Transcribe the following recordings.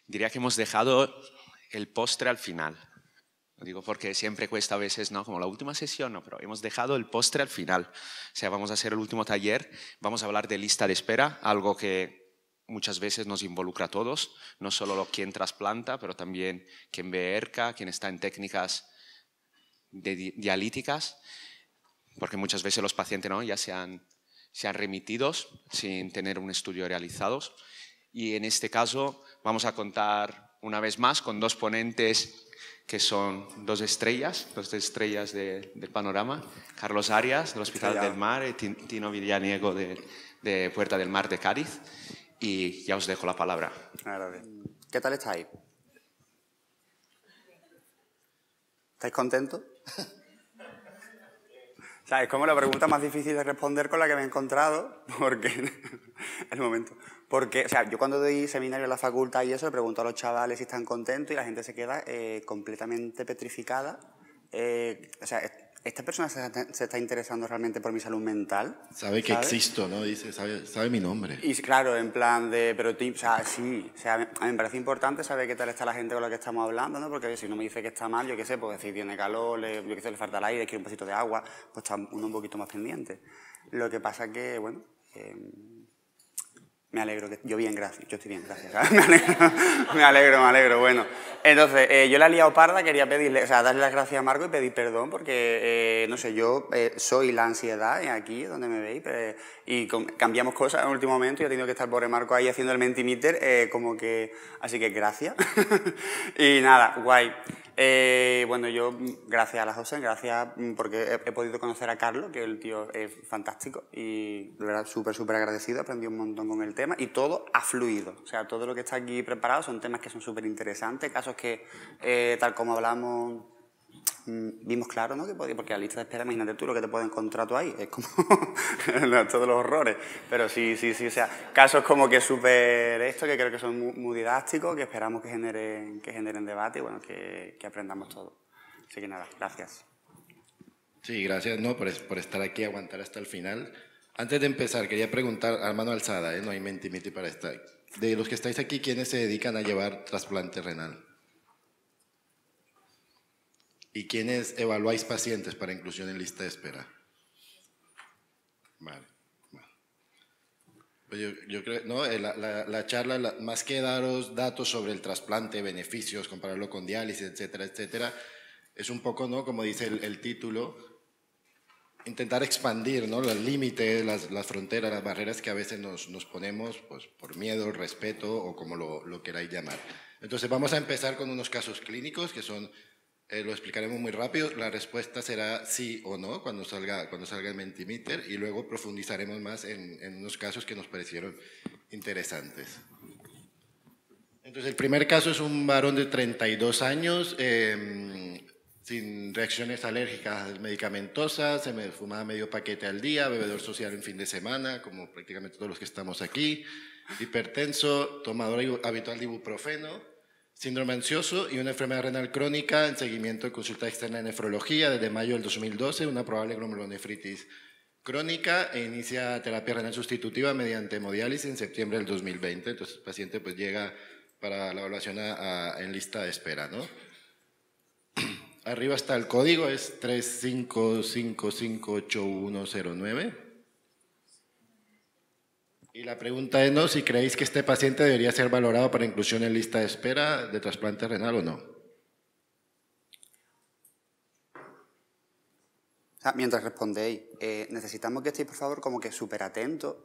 Diría que hemos dejado el postre al final. Lo digo porque siempre cuesta a veces, ¿no? Como la última sesión, ¿no? Pero hemos dejado el postre al final. O sea, vamos a hacer el último taller, vamos a hablar de lista de espera, algo que muchas veces nos involucra a todos, no solo quien trasplanta, pero también quien ve ERCA, quien está en técnicas dialíticas, porque muchas veces los pacientes, ¿no? Ya se han remitidos sin tener un estudio realizado. Y en este caso vamos a contar una vez más con dos ponentes que son dos estrellas del panorama. Carlos Arias, del Hospital del Mar, y Tino Villaniego, de Puerta del Mar de Cádiz. Y ya os dejo la palabra. ¿Qué tal estáis? ¿Estáis contentos? O sea, es como la pregunta más difícil de responder con la que me he encontrado, porque... el momento. Porque, o sea, yo cuando doy seminario en la facultad y eso, le pregunto a los chavales si están contentos y la gente se queda completamente petrificada. O sea, ¿esta persona se está interesando realmente por mi salud mental? Sabe que existo, ¿no? Dice, sabe mi nombre. Y claro, en plan de... Pero, o sea, sí. O sea, a mí me parece importante saber qué tal está la gente con la que estamos hablando, ¿no? Porque si uno me dice que está mal, yo qué sé, pues si tiene calor, yo qué sé, le falta el aire, quiere un vasito de agua, pues está uno un poquito más pendiente. Lo que pasa que, bueno... me alegro, yo bien, gracias, yo estoy bien, gracias, ¿sabes? Me alegro, bueno. Entonces, yo la he liado parda, quería pedirle, o sea, darle las gracias a Marco y pedir perdón porque, no sé, yo soy la ansiedad aquí, donde me veis, y cambiamos cosas en el último momento y he tenido que estar pobre Marco ahí haciendo el Mentimeter, como que, así que gracias. Y nada, guay. Bueno, yo, gracias a la José, gracias porque he podido conocer a Carlos, que el tío es fantástico y de verdad súper agradecido, aprendí un montón con el tema y todo ha fluido. O sea, todo lo que está aquí preparado son temas que son súper interesantes, casos que, tal como hablamos, vimos claro, ¿no? Que porque la lista de espera, imagínate tú lo que te puedes encontrar tú ahí, es como todos los horrores. Pero sí, o sea, casos como que súper esto, que creo que son muy didácticos, que esperamos que generen debate y bueno, que aprendamos todo. Así que nada, gracias. Sí, gracias por estar aquí, aguantar hasta el final. Antes de empezar, quería preguntar a mano alzada, no hay Mentimeter para estar. De los que estáis aquí, ¿quiénes se dedican a llevar trasplante renal? ¿Y quiénes evaluáis pacientes para inclusión en lista de espera? Vale. Pues yo creo, ¿no? La charla, más que daros datos sobre el trasplante, beneficios, compararlo con diálisis, etcétera, es un poco, ¿no? Como dice el título, intentar expandir, ¿no? Los límites, las fronteras, las barreras que a veces nos ponemos pues, por miedo, respeto o como lo queráis llamar. Entonces vamos a empezar con unos casos clínicos que son... lo explicaremos muy rápido, la respuesta será sí o no cuando salga el Mentimeter y luego profundizaremos más en unos casos que nos parecieron interesantes. Entonces el primer caso es un varón de 32 años, sin reacciones alérgicas medicamentosas, se me fumaba medio paquete al día, bebedor social en fin de semana, como prácticamente todos los que estamos aquí, hipertenso, tomador habitual de ibuprofeno, síndrome ansioso y una enfermedad renal crónica en seguimiento de consulta externa de nefrología desde mayo del 2012, una probable glomerulonefritis crónica e inicia terapia renal sustitutiva mediante hemodiálisis en septiembre del 2020. Entonces el paciente pues llega para la evaluación en lista de espera, ¿no? Arriba está el código, es 35558109. Y la pregunta es, ¿no? Si creéis que este paciente debería ser valorado para inclusión en lista de espera de trasplante renal o no. O sea, mientras respondéis, necesitamos que estéis, por favor, como que súper atentos,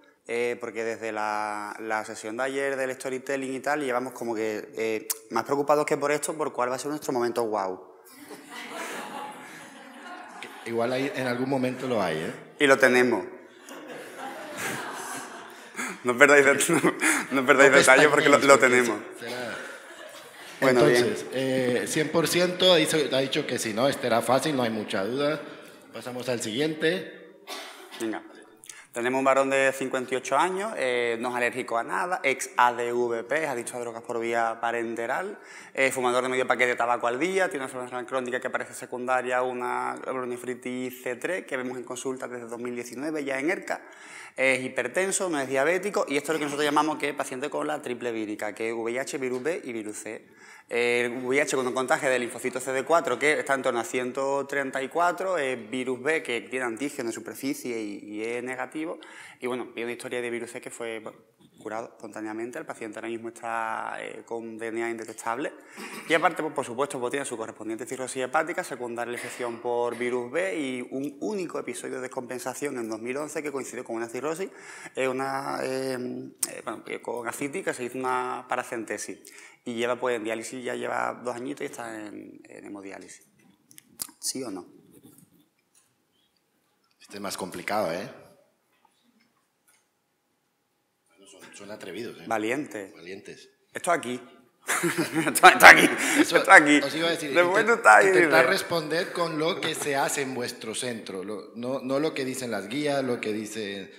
porque desde la sesión de ayer del storytelling y tal, llevamos como que más preocupados que por esto, por cuál va a ser nuestro momento wow. Igual ahí en algún momento lo hay, ¿eh? Y lo tenemos. No perdáis detalle porque lo tenemos. Bueno, entonces, 100% ha dicho que si no, este era fácil, no hay mucha duda. Pasamos al siguiente. Venga. Tenemos un varón de 58 años, no es alérgico a nada, ex ADVP, adicto a drogas por vía parenteral, fumador de medio paquete de tabaco al día, tiene una enfermedad crónica que parece secundaria, una glomerulonefritis C3, que vemos en consulta desde 2019 ya en ERCA. Es hipertenso, no es diabético y esto es lo que nosotros llamamos que es paciente con la triple vírica, que es VIH, virus B y virus C. El VIH con un contagio del linfocito CD4 que está en torno a 134, virus B que tiene antígeno en superficie y es negativo. Y bueno, vi una historia de virus C que fue curado espontáneamente. El paciente ahora mismo está con DNA indetectable. Y aparte, pues, por supuesto, pues, tiene su correspondiente cirrosis hepática, secundaria la infección por virus B y un único episodio de descompensación en 2011 que coincidió con una cirrosis, con ascitis, que se hizo una paracentesis. Y lleva pues en diálisis, ya lleva 2 añitos y está en hemodiálisis. ¿Sí o no? Este es más complicado, ¿eh? Bueno, son atrevidos, ¿eh? Valientes. Valientes. Esto aquí. esto aquí. Eso, esto aquí. os iba a decir, intentar responder con lo que se hace en vuestro centro, no lo que dicen las guías, lo que dice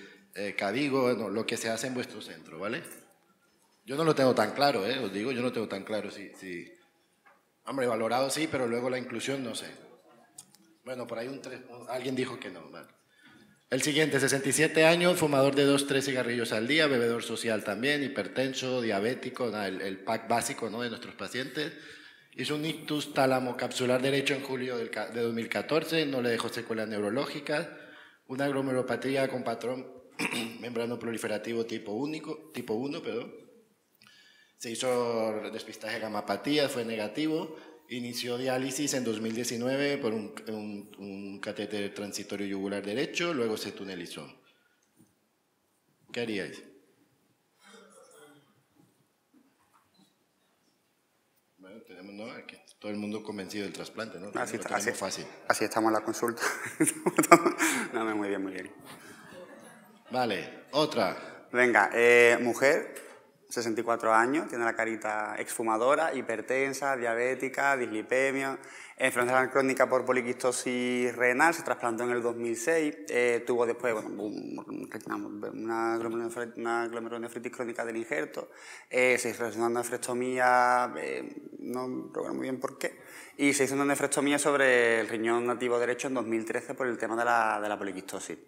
Cadigo, no, lo que se hace en vuestro centro, ¿vale? Yo no lo tengo tan claro, os digo, yo no tengo tan claro si... Hombre, valorado sí, pero luego la inclusión no sé. Bueno, por ahí alguien dijo que no, vale. El siguiente, 67 años, fumador de 2-3 cigarrillos al día, bebedor social también, hipertenso, diabético, el pack básico, ¿no?, de nuestros pacientes. Hizo un ictus tálamo capsular derecho en julio de 2014, no le dejó secuelas neurológicas, una glomerulopatía con patrón membrano proliferativo tipo 1, perdón. Se hizo despistaje de gamapatía, fue negativo. Inició diálisis en 2019 por un catéter transitorio yugular derecho, luego se tunelizó. ¿Qué haríais? Bueno, tenemos, ¿no?, aquí todo el mundo convencido del trasplante, ¿no? Así, fácil. Así estamos en la consulta. No, muy bien, muy bien. Vale, otra. Venga, mujer, 64 años, tiene la carita exfumadora, hipertensa, diabética, dislipemia, enfermedad crónica por poliquistosis renal, se trasplantó en el 2006, tuvo después una glomerulonefritis crónica del injerto, se hizo una nefrectomía, no recuerdo muy bien por qué, y se hizo una nefrectomía sobre el riñón nativo derecho en 2013 por el tema de la poliquistosis.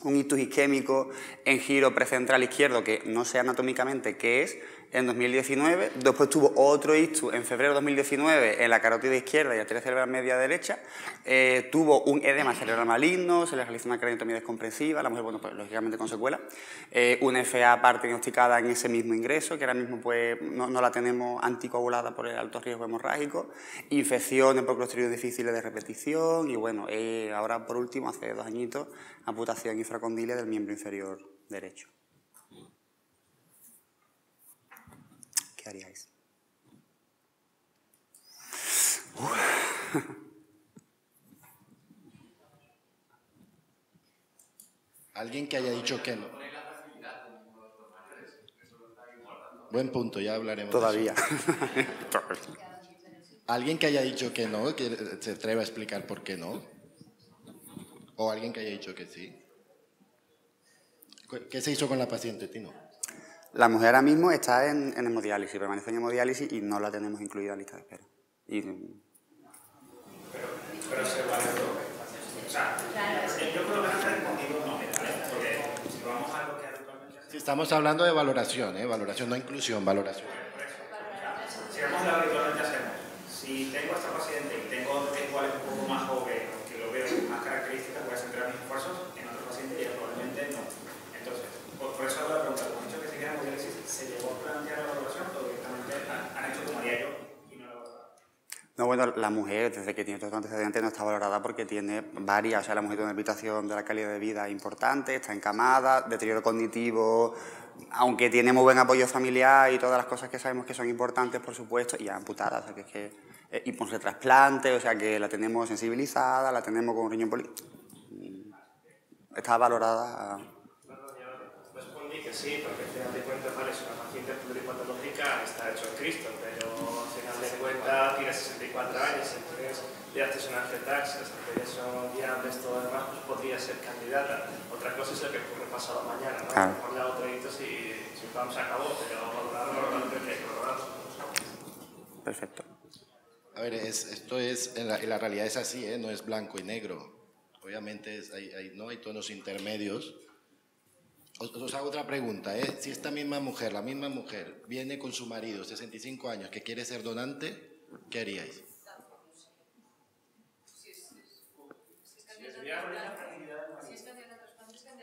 Un ictus isquémico en giro precentral izquierdo que no sé anatómicamente qué es, en 2019. Después tuvo otro ictus en febrero de 2019 en la carótida izquierda y arteria cerebral media derecha. Tuvo un edema cerebral maligno, se le realizó una craniotomía descomprensiva, la mujer, bueno, pues lógicamente con secuela. Una FA aparte diagnosticada en ese mismo ingreso, que ahora mismo pues no la tenemos anticoagulada por el alto riesgo hemorrágico. Infecciones por clostridios difíciles de repetición y bueno, ahora por último, hace 2 añitos, amputación infracondilia del miembro inferior derecho. ¿Qué haríais? Alguien que haya dicho que no. Buen punto, ya hablaremos. Todavía. De eso. Alguien que haya dicho que no, que se atreva a explicar por qué no. O alguien que haya dicho que sí. ¿Qué se hizo con la paciente, Tino? La mujer ahora mismo está en hemodiálisis, permanece en hemodiálisis y no la tenemos incluida en lista de espera. Pero se valoró. O sea, yo creo que no está respondido no, porque si vamos a lo que habitualmente hacemos... Sí, estamos hablando de valoración, valoración, no inclusión, valoración. Si vamos a lo que habitualmente hacemos, si tengo a esta paciente y tengo otro que igual es un poco más joven, que lo veo con más características, voy a centrar mis esfuerzos en otro paciente y probablemente no. Entonces, por eso hago la pregunta, ¿cómo dicho que se queda en hemodiálisis, se llegó a plantear la valoración o directamente han hecho como haría yo y no la valoraron? No, bueno, la mujer, desde que tiene todo antecedente, no está valorada porque tiene varias, o sea, la mujer tiene una habitación de la calidad de vida importante, está encamada, deterioro cognitivo, aunque tiene muy buen apoyo familiar y todas las cosas que sabemos que son importantes, por supuesto, y amputada, o sea, que es que... y por trasplante, o sea, que la tenemos sensibilizada, la tenemos con un riñón está valorada... Respondí que sí, porque al final de cuentas, vale, es una paciente pluripatológica, está hecho en Cristo, pero al final de cuentas tiene 64 años, entonces le haces una FETAX, las arterias son viables, todo lo demás, pues podría ser candidata. Otra cosa es lo que ocurre pasado mañana, ¿no? Claro. Por la otra hito si vamos a cabo, pero valorarlo, no creo que hay que valorarlo. Perfecto. A ver, esto es, en la realidad es así, no es blanco y negro. Obviamente hay tonos intermedios. Os hago otra pregunta, ¿eh? Si esta misma mujer, la misma mujer, viene con su marido, 65 años, que quiere ser donante, ¿qué haríais?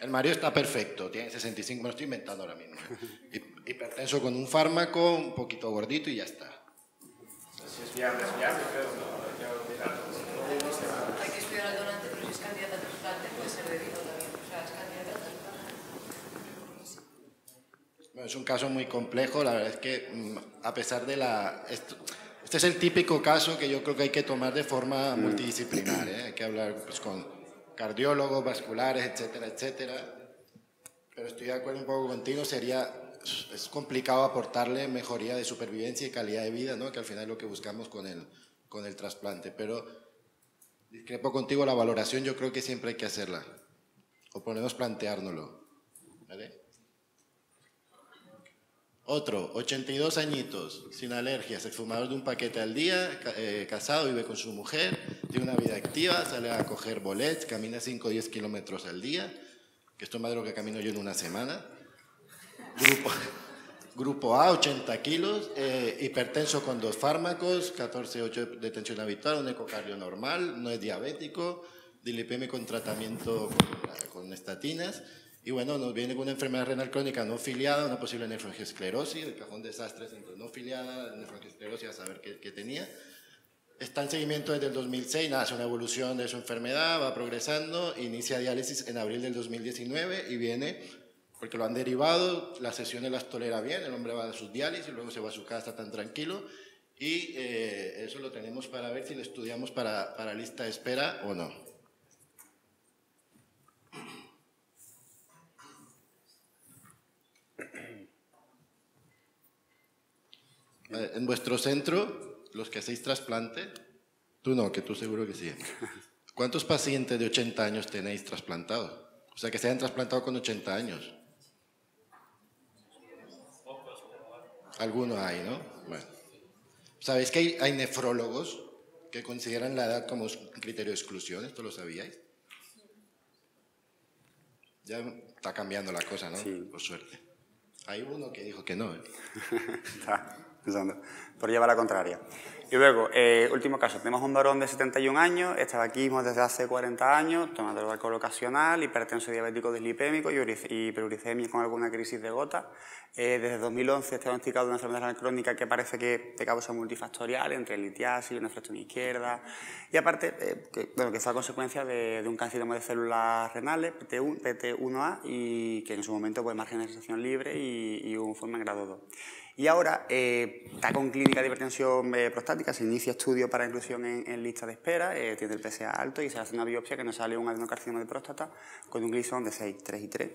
El marido está perfecto, tiene 65, me lo estoy inventando ahora mismo. Hipertenso con un fármaco, un poquito gordito y ya está. Si es viable, pero no. Hay que estudiar al donante, pero si es candidato a trasplante puede ser debido también. O sea, es candidato a trasplante. Bueno, es un caso muy complejo, la verdad es que a pesar de la... Este es el típico caso que yo creo que hay que tomar de forma multidisciplinar, ¿eh? Hay que hablar pues, con cardiólogos, vasculares, etcétera, etcétera. Pero estoy de acuerdo un poco contigo, es complicado aportarle mejoría de supervivencia y calidad de vida, ¿no? Que al final es lo que buscamos con el trasplante. Pero discrepo contigo, la valoración yo creo que siempre hay que hacerla, o por lo menos planteárnoslo, ¿vale? Otro, 82 añitos, sin alergias, exfumador de un paquete al día, casado, vive con su mujer, tiene una vida activa, sale a coger bolets, camina 5 o 10 kilómetros al día, que esto es más de lo que camino yo en una semana. Grupo A, 80 kilos, hipertenso con 2 fármacos, 14,8 de tensión habitual, un ecocardio normal, no es diabético, dilipémico con tratamiento con estatinas. Y bueno, nos viene con una enfermedad renal crónica no filiada, una posible nefroangiosclerosis, el cajón desastres entre no filiada, nefroangiosclerosis, a saber qué tenía. Está en seguimiento desde el 2006, hace una evolución de su enfermedad, va progresando, inicia diálisis en abril del 2019 y viene, porque lo han derivado, las sesiones las tolera bien, el hombre va a sus diálisis, luego se va a su casa tan tranquilo y eso lo tenemos para ver si le estudiamos para lista de espera o no. En vuestro centro, los que hacéis trasplante, tú no, que tú seguro que sí. ¿Cuántos pacientes de 80 años tenéis trasplantados? O sea, que se hayan trasplantado con 80 años. Algunos hay, ¿no? Bueno. ¿Sabéis que hay nefrólogos que consideran la edad como un criterio de exclusión? ¿Esto lo sabíais? Ya está cambiando la cosa, ¿no? Sí. Por suerte. Hay uno que dijo que no, ¿eh? Está pensando, por llevar la contraria. Y luego, último caso, tenemos un varón de 71 años, es tabaquismo desde hace 40 años, tomando el alcohol ocasional, hipertenso diabético dislipémico y hiperuricemia con alguna crisis de gota. Desde 2011 está diagnosticado una enfermedad renal crónica que parece que de causa multifactorial, entre litiasis, una nefrectomía izquierda, y aparte, que fue a consecuencia de un carcinoma de células renales, PT1A, y que en su momento pues marginalización libre y un forma en grado 2. Y ahora está con clínica de hipertensión prostática, se inicia estudio para inclusión en lista de espera, tiene el PSA alto y se hace una biopsia que nos sale un adenocarcinoma de próstata con un glisón de 6, 3 y 3.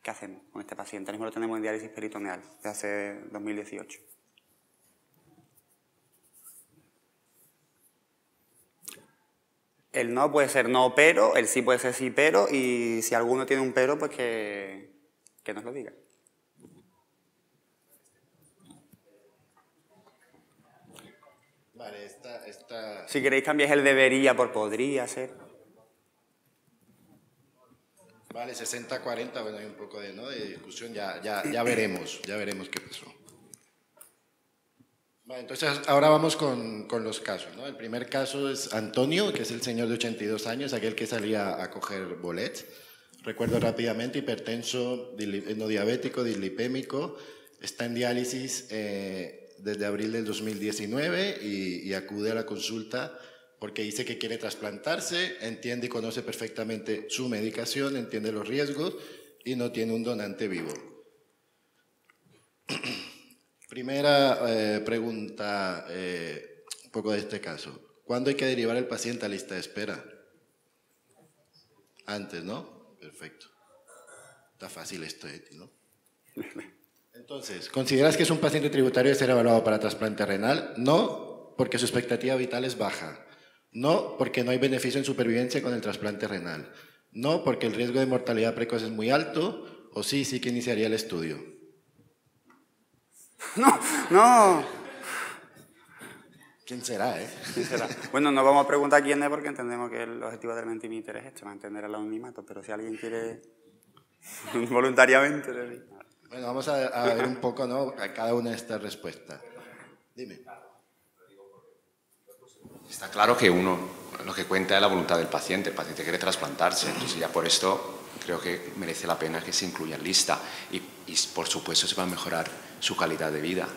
¿Qué hacemos con este paciente? Ahora mismo lo tenemos en diálisis peritoneal, desde hace 2018. El no puede ser no pero, el sí puede ser sí pero, y si alguno tiene un pero, pues que nos lo diga. Vale, esta... Si queréis cambiáis el debería por podría ser. Vale, 60-40, bueno, hay un poco de discusión, ya veremos qué pasó. Vale, entonces ahora vamos con los casos, ¿no? El primer caso es Antonio, que es el señor de 82 años, aquel que salía a coger bolets. Recuerdo rápidamente, hipertenso, no diabético, dislipémico, está en diálisis desde abril del 2019 y acude a la consulta porque dice que quiere trasplantarse, entiende y conoce perfectamente su medicación, entiende los riesgos y no tiene un donante vivo. Primera pregunta, un poco de este caso. ¿Cuándo hay que derivar el paciente a lista de espera? Antes, ¿no? Perfecto. Está fácil esto, ¿no? Entonces, ¿consideras que es un paciente tributario de ser evaluado para trasplante renal? No, porque su expectativa vital es baja. No, porque no hay beneficio en supervivencia con el trasplante renal. No, porque el riesgo de mortalidad precoz es muy alto. O sí que iniciaría el estudio. No. ¿Quién será, ¿Quién será? Bueno, no vamos a preguntar quién es porque entendemos que el objetivo del Mentimeter es este, mantener el anonimato, pero si alguien quiere... Voluntariamente. Bueno, vamos a ver un poco, ¿no?, a cada una de estas respuestas. Dime. Está claro que uno lo que cuenta es la voluntad del paciente. El paciente quiere trasplantarse, entonces ya por esto creo que merece la pena que se incluya en lista. Y por supuesto se va a mejorar su calidad de vida.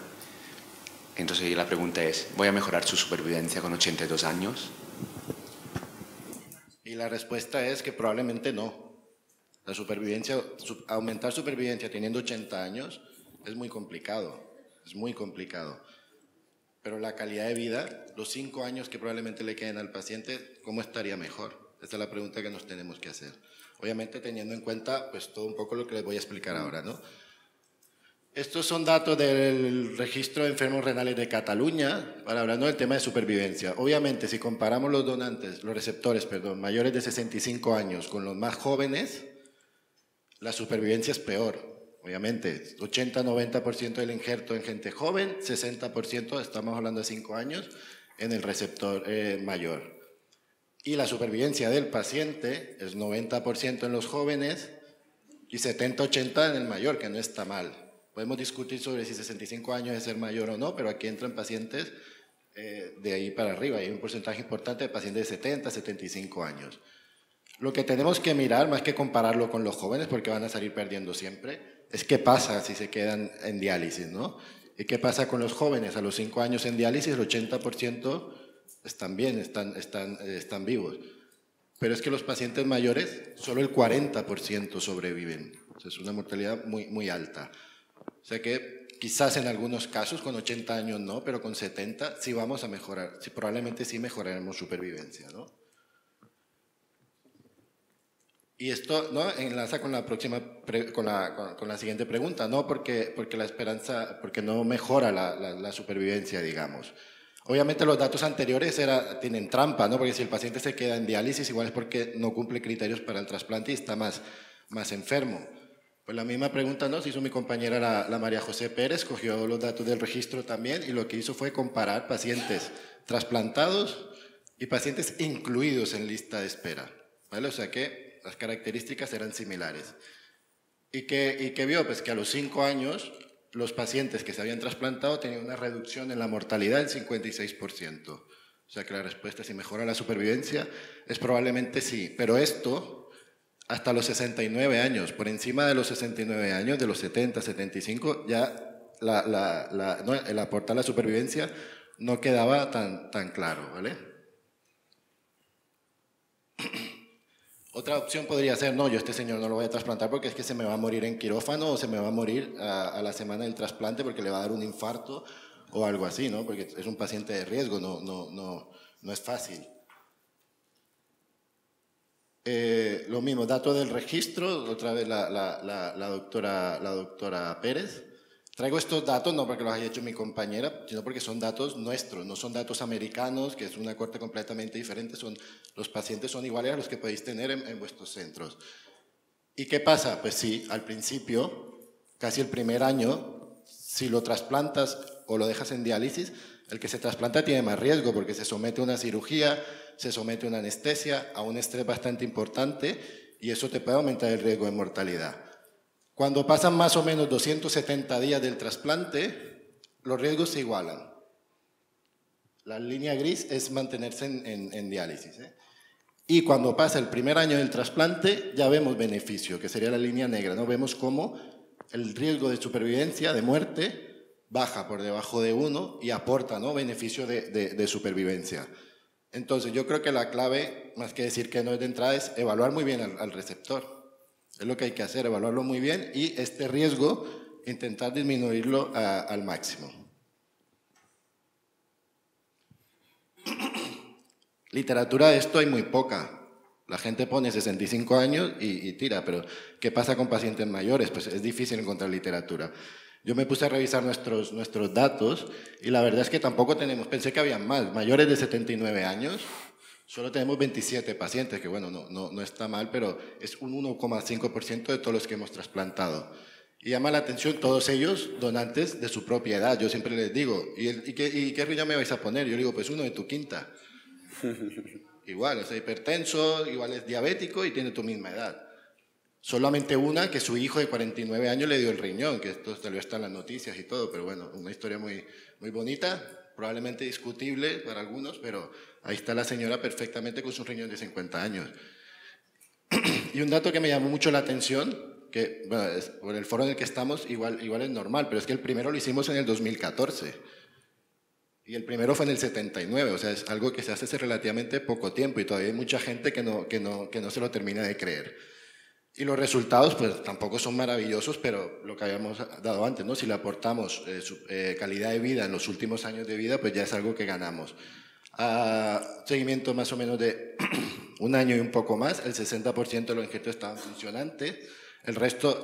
Entonces la pregunta es, ¿voy a mejorar su supervivencia con 82 años? Y la respuesta es que probablemente no. La supervivencia, aumentar supervivencia teniendo 80 años es muy complicado, Pero la calidad de vida, los 5 años que probablemente le queden al paciente, ¿cómo estaría mejor? Esta es la pregunta que nos tenemos que hacer. Obviamente teniendo en cuenta pues todo un poco lo que les voy a explicar ahora, ¿no? Estos son datos del registro de enfermos renales de Cataluña, para hablando del tema de supervivencia. Obviamente, si comparamos los receptores, mayores de 65 años con los más jóvenes, la supervivencia es peor. Obviamente, 80-90% del injerto en gente joven, 60%, estamos hablando de 5 años, en el receptor mayor. Y la supervivencia del paciente es 90% en los jóvenes y 70-80% en el mayor, que no está mal. Podemos discutir sobre si 65 años es ser mayor o no, pero aquí entran pacientes de ahí para arriba. Hay un porcentaje importante de pacientes de 70, 75 años. Lo que tenemos que mirar, más que compararlo con los jóvenes, porque van a salir perdiendo siempre, es qué pasa si se quedan en diálisis, ¿no? ¿Y qué pasa con los jóvenes? A los 5 años en diálisis, el 80% están bien, están vivos. Pero es que los pacientes mayores, solo el 40% sobreviven. O sea, es una mortalidad muy, muy alta. O sea que quizás en algunos casos, con 80 años no, pero con 70 sí vamos a mejorar, sí, probablemente sí mejoraremos supervivencia, ¿no? Y esto, ¿no?, enlaza con la con la siguiente pregunta, ¿no? Porque la esperanza, porque no mejora la supervivencia, digamos. Obviamente los datos anteriores tienen trampa, ¿no? Porque si el paciente se queda en diálisis, igual es porque no cumple criterios para el trasplante y está más enfermo. Pues la misma pregunta, ¿no?, se hizo mi compañera la María José Pérez, cogió los datos del registro también y lo que hizo fue comparar pacientes trasplantados y pacientes incluidos en lista de espera, ¿vale? O sea que las características eran similares. ¿Y qué vio? Pues que a los 5 años los pacientes que se habían trasplantado tenían una reducción en la mortalidad del 56%. O sea que la respuesta, si mejora la supervivencia, es probablemente sí. Pero esto hasta los 69 años, por encima de los 69 años, de los 70, 75, ya el aportar la supervivencia no quedaba tan claro, ¿vale? Otra opción podría ser, no, yo a este señor no lo voy a trasplantar porque es que se me va a morir en quirófano o se me va a morir a la semana del trasplante porque le va a dar un infarto o algo así, ¿no? Porque es un paciente de riesgo, no es fácil. Lo mismo, dato del registro, otra vez la doctora Pérez. Traigo estos datos no porque los haya hecho mi compañera, sino porque son datos nuestros, no son datos americanos, que es una corte completamente diferente, los pacientes son iguales a los que podéis tener en vuestros centros. ¿Y qué pasa? Pues sí, al principio, casi el primer año, si lo trasplantas o lo dejas en diálisis, el que se trasplanta tiene más riesgo porque se somete a una cirugía, se somete a una anestesia, a un estrés bastante importante y eso te puede aumentar el riesgo de mortalidad. Cuando pasan más o menos 270 días del trasplante, los riesgos se igualan. La línea gris es mantenerse en diálisis, ¿eh? Y cuando pasa el primer año del trasplante, ya vemos beneficio, que sería la línea negra, ¿no? Vemos cómo el riesgo de supervivencia, de muerte, baja por debajo de 1 y aporta, ¿no?, beneficio de supervivencia. Entonces, yo creo que la clave, más que decir que no es de entrada, es evaluar muy bien al receptor. Es lo que hay que hacer, evaluarlo muy bien y este riesgo intentar disminuirlo al máximo. Literatura de esto hay muy poca. La gente pone 65 años y tira, pero ¿qué pasa con pacientes mayores? Pues es difícil encontrar literatura. Yo me puse a revisar nuestros datos y la verdad es que tampoco tenemos, pensé que había más, mayores de 79 años. Solo tenemos 27 pacientes, que bueno, no está mal, pero es un 1,5% de todos los que hemos trasplantado. Y llama la atención todos ellos donantes de su propia edad. Yo siempre les digo, ¿y qué riñón me vais a poner? Yo digo, pues uno de tu quinta. Igual, es hipertenso, igual es diabético y tiene tu misma edad. Solamente una, que su hijo de 49 años le dio el riñón, que esto salió hasta en las noticias y todo, pero bueno, una historia muy, muy bonita, probablemente discutible para algunos, pero ahí está la señora perfectamente con su riñón de 50 años. Y un dato que me llamó mucho la atención, que bueno, por el foro en el que estamos igual es normal, pero es que el primero lo hicimos en el 2014 y el primero fue en el 79, o sea, es algo que se hace hace relativamente poco tiempo y todavía hay mucha gente que no se lo termina de creer. Y los resultados pues tampoco son maravillosos, pero lo que habíamos dado antes, ¿no? Si le aportamos calidad de vida en los últimos años de vida, pues ya es algo que ganamos. Seguimiento más o menos de un año y un poco más, el 60% de los injertos estaban funcionantes, el resto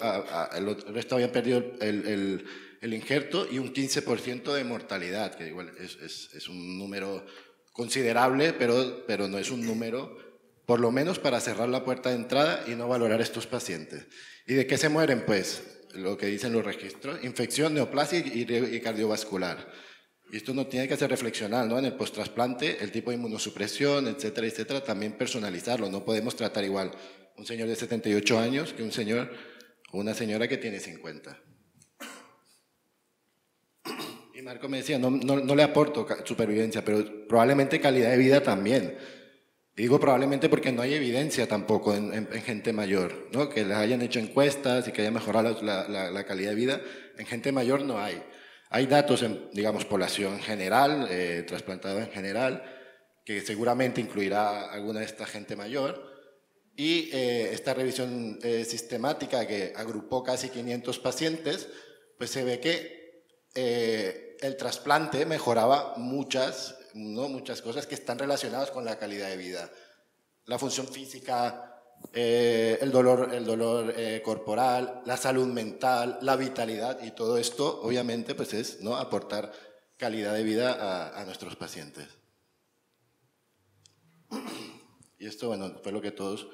habían perdido el injerto y un 15% de mortalidad, que igual es un número considerable, pero no es un número, por lo menos para cerrar la puerta de entrada y no valorar a estos pacientes. ¿Y de qué se mueren? Pues lo que dicen los registros, infección, neoplasia y cardiovascular. Y esto nos tiene que hacer reflexionar, ¿no? En el post-trasplante, el tipo de inmunosupresión, etcétera, etcétera, también personalizarlo. No podemos tratar igual un señor de 78 años que un señor o una señora que tiene 50. Y Marco me decía, no le aporto supervivencia, pero probablemente calidad de vida también. Y digo probablemente porque no hay evidencia tampoco en gente mayor, ¿no? Que les hayan hecho encuestas y que haya mejorado la calidad de vida. En gente mayor no hay. Hay datos en, digamos, población general, trasplantada en general, que seguramente incluirá alguna de esta gente mayor. Y esta revisión sistemática que agrupó casi 500 pacientes, pues se ve que el trasplante mejoraba muchas cosas que están relacionadas con la calidad de vida. La función física, el dolor corporal, la salud mental, la vitalidad, y todo esto obviamente pues es, ¿no?, aportar calidad de vida a nuestros pacientes. Y esto, bueno, fue lo que todos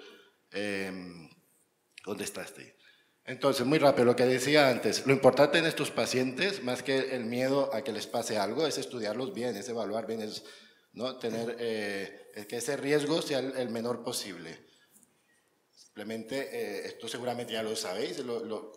contestaste. Entonces, muy rápido, lo que decía antes, lo importante en estos pacientes, más que el miedo a que les pase algo, es estudiarlos bien, es evaluar bien, es, ¿no?, tener que ese riesgo sea el menor posible. Simplemente, esto seguramente ya lo sabéis, lo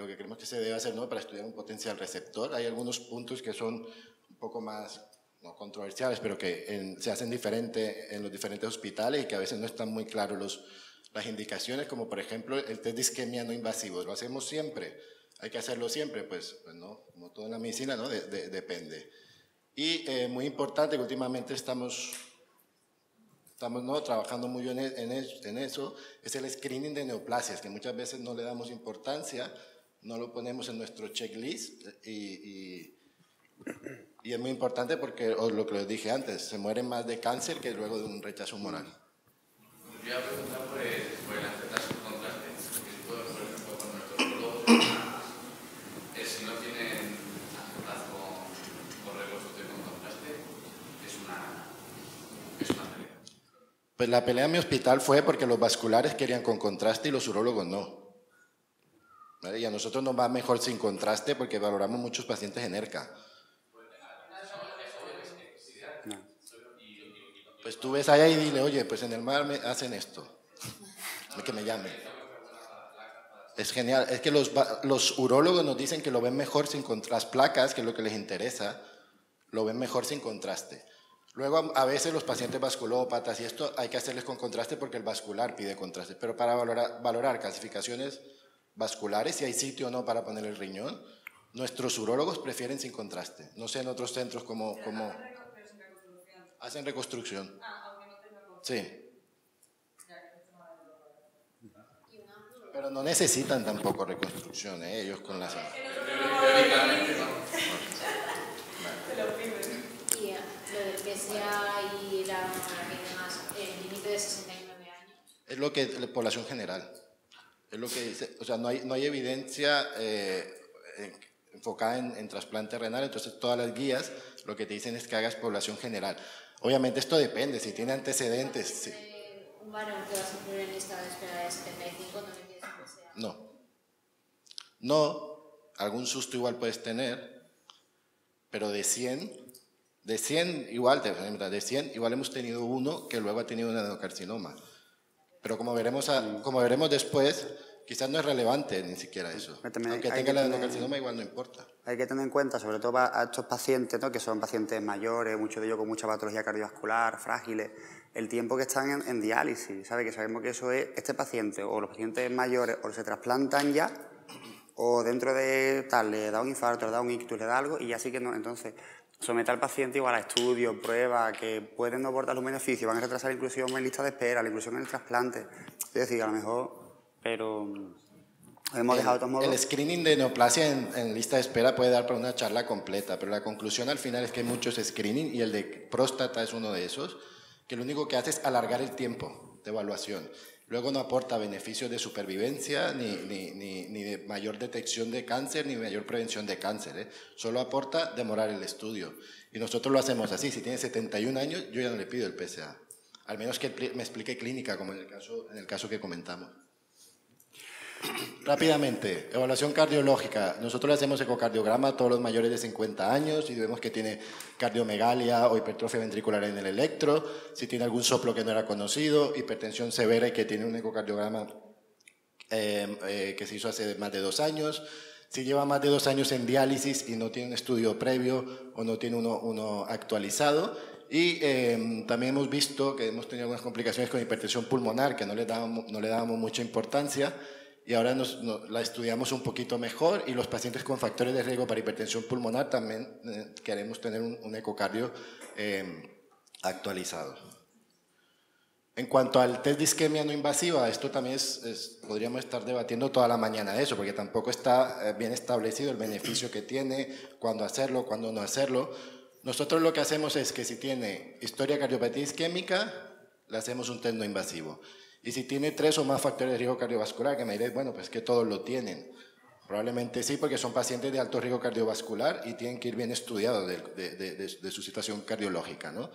que creemos que se debe hacer, ¿no?, para estudiar un potencial receptor. Hay algunos puntos que son un poco más, no controversiales, pero que se hacen diferente en los diferentes hospitales y que a veces no están muy claros las indicaciones, como por ejemplo el test de isquemia no invasivo. ¿Lo hacemos siempre? ¿Hay que hacerlo siempre? Pues no, como todo en la medicina, ¿no? Depende. Y muy importante que últimamente estamos ¿no?, trabajando muy bien en eso, es el screening de neoplasias, que muchas veces no le damos importancia, no lo ponemos en nuestro checklist y es muy importante porque, lo que les dije antes, se mueren más de cáncer que luego de un rechazo humoral. Yo iba a preguntar por el aceptarse con contraste. Por ejemplo, con nuestros urólogos, si no tienen aceptado con reconstrucción con contraste, es una pelea. Pues la pelea en mi hospital fue porque los vasculares querían con contraste y los urólogos no. ¿Vale? Y a nosotros nos va mejor sin contraste porque valoramos muchos pacientes en ERCA. Pues tú ves allá y dile, oye, pues en el mar me hacen esto, que me llamen. Es genial, es que los urólogos nos dicen que lo ven mejor sin contraste, las placas, que es lo que les interesa, lo ven mejor sin contraste. Luego a veces los pacientes vasculópatas y esto hay que hacerles con contraste porque el vascular pide contraste, pero para valorar calcificaciones vasculares, si hay sitio o no para poner el riñón, nuestros urólogos prefieren sin contraste. No sé en otros centros como hacen reconstrucción. Sí. Pero no necesitan tampoco reconstrucción, ellos con la salud. Y lo del PSA y la mamografía y demás, el límite de 69 años. Es lo que la población general. Es lo que dice, o sea, no hay evidencia enfocada en trasplante renal, entonces todas las guías lo que te dicen es que hagas población general. Obviamente esto depende, si tiene antecedentes. Sí. Un varón que va a sufrir en lista de espera de 75 no le pides que sea. No, algún susto igual puedes tener, pero de 100 igual hemos tenido uno que luego ha tenido un adenocarcinoma. Pero como veremos después, quizás no es relevante ni siquiera eso. Aunque tenga el adenocarcinoma, igual no importa. Hay que tener en cuenta, sobre todo a estos pacientes, ¿no?, que son pacientes mayores, muchos de ellos con mucha patología cardiovascular, frágiles, el tiempo que están en diálisis, ¿sabe? Que sabemos que eso es, este paciente o los pacientes mayores o se trasplantan ya, o dentro de tal le da un infarto, le da un ictus, le da algo y ya sí que no. Entonces, somete al paciente igual a estudios, pruebas, que pueden no aportar los beneficios, van a retrasar la inclusión en lista de espera, la inclusión en el trasplante. Es decir, a lo mejor, pero hemos dejado de todos modos. El screening de neoplasia en lista de espera puede dar para una charla completa, pero la conclusión al final es que hay muchos screening y el de próstata es uno de esos, que lo único que hace es alargar el tiempo de evaluación. Luego no aporta beneficios de supervivencia, ni de mayor detección de cáncer, ni mayor prevención de cáncer, ¿eh? Solo aporta demorar el estudio. Y nosotros lo hacemos así. Si tiene 71 años, yo ya no le pido el PSA. Al menos que me explique clínica, como en el caso que comentamos. Rápidamente, evaluación cardiológica. Nosotros le hacemos ecocardiograma a todos los mayores de 50 años y vemos que tiene cardiomegalia o hipertrofia ventricular en el electro, si tiene algún soplo que no era conocido, hipertensión severa y que tiene un ecocardiograma que se hizo hace más de 2 años, si lleva más de 2 años en diálisis y no tiene un estudio previo o no tiene uno actualizado. Y también hemos visto que hemos tenido algunas complicaciones con hipertensión pulmonar que no le dábamos mucha importancia. Y ahora la estudiamos un poquito mejor y los pacientes con factores de riesgo para hipertensión pulmonar también queremos tener un ecocardio actualizado. En cuanto al test de isquemia no invasiva, esto también podríamos estar debatiendo toda la mañana de eso, porque tampoco está bien establecido el beneficio que tiene, cuándo hacerlo, cuándo no hacerlo. Nosotros lo que hacemos es que si tiene historia cardiopatía isquémica, le hacemos un test no invasivo. Y si tiene 3 o más factores de riesgo cardiovascular, que me diréis, bueno, pues que todos lo tienen. Probablemente sí, porque son pacientes de alto riesgo cardiovascular y tienen que ir bien estudiados de su situación cardiológica, ¿no?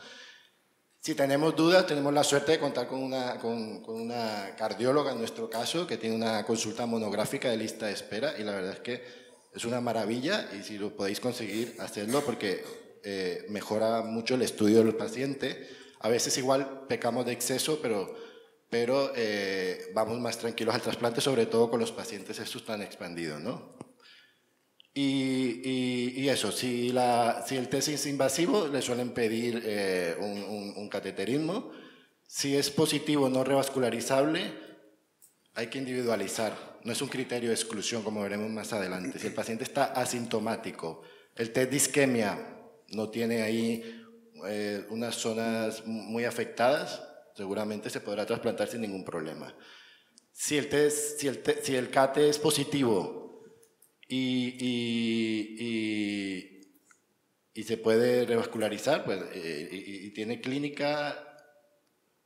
Si tenemos dudas, tenemos la suerte de contar con una cardióloga, en nuestro caso, que tiene una consulta monográfica de lista de espera y la verdad es que es una maravilla y si lo podéis conseguir, hacedlo porque mejora mucho el estudio del paciente. A veces igual pecamos de exceso, pero vamos más tranquilos al trasplante, sobre todo con los pacientes estos tan expandidos, ¿no? Y eso, si el test es invasivo, le suelen pedir un cateterismo. Si es positivo no revascularizable, hay que individualizar. No es un criterio de exclusión, como veremos más adelante. Si el paciente está asintomático, el test de isquemia no tiene ahí unas zonas muy afectadas, seguramente se podrá trasplantar sin ningún problema. Si el CATE es positivo y se puede revascularizar, pues, y tiene clínica,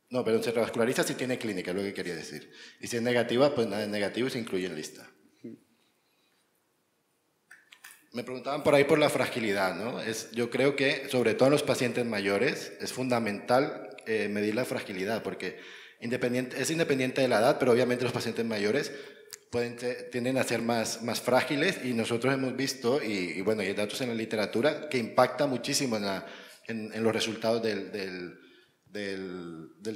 no, perdón, se revasculariza si tiene clínica, es lo que quería decir. Y si es negativa, pues nada, es negativo y se incluye en lista. Me preguntaban por ahí por la fragilidad, ¿no? Yo creo que, sobre todo en los pacientes mayores, es fundamental medir la fragilidad, porque es independiente de la edad, pero obviamente los pacientes mayores tienden a ser más frágiles y nosotros hemos visto, y bueno, hay datos en la literatura, que impacta muchísimo en los resultados del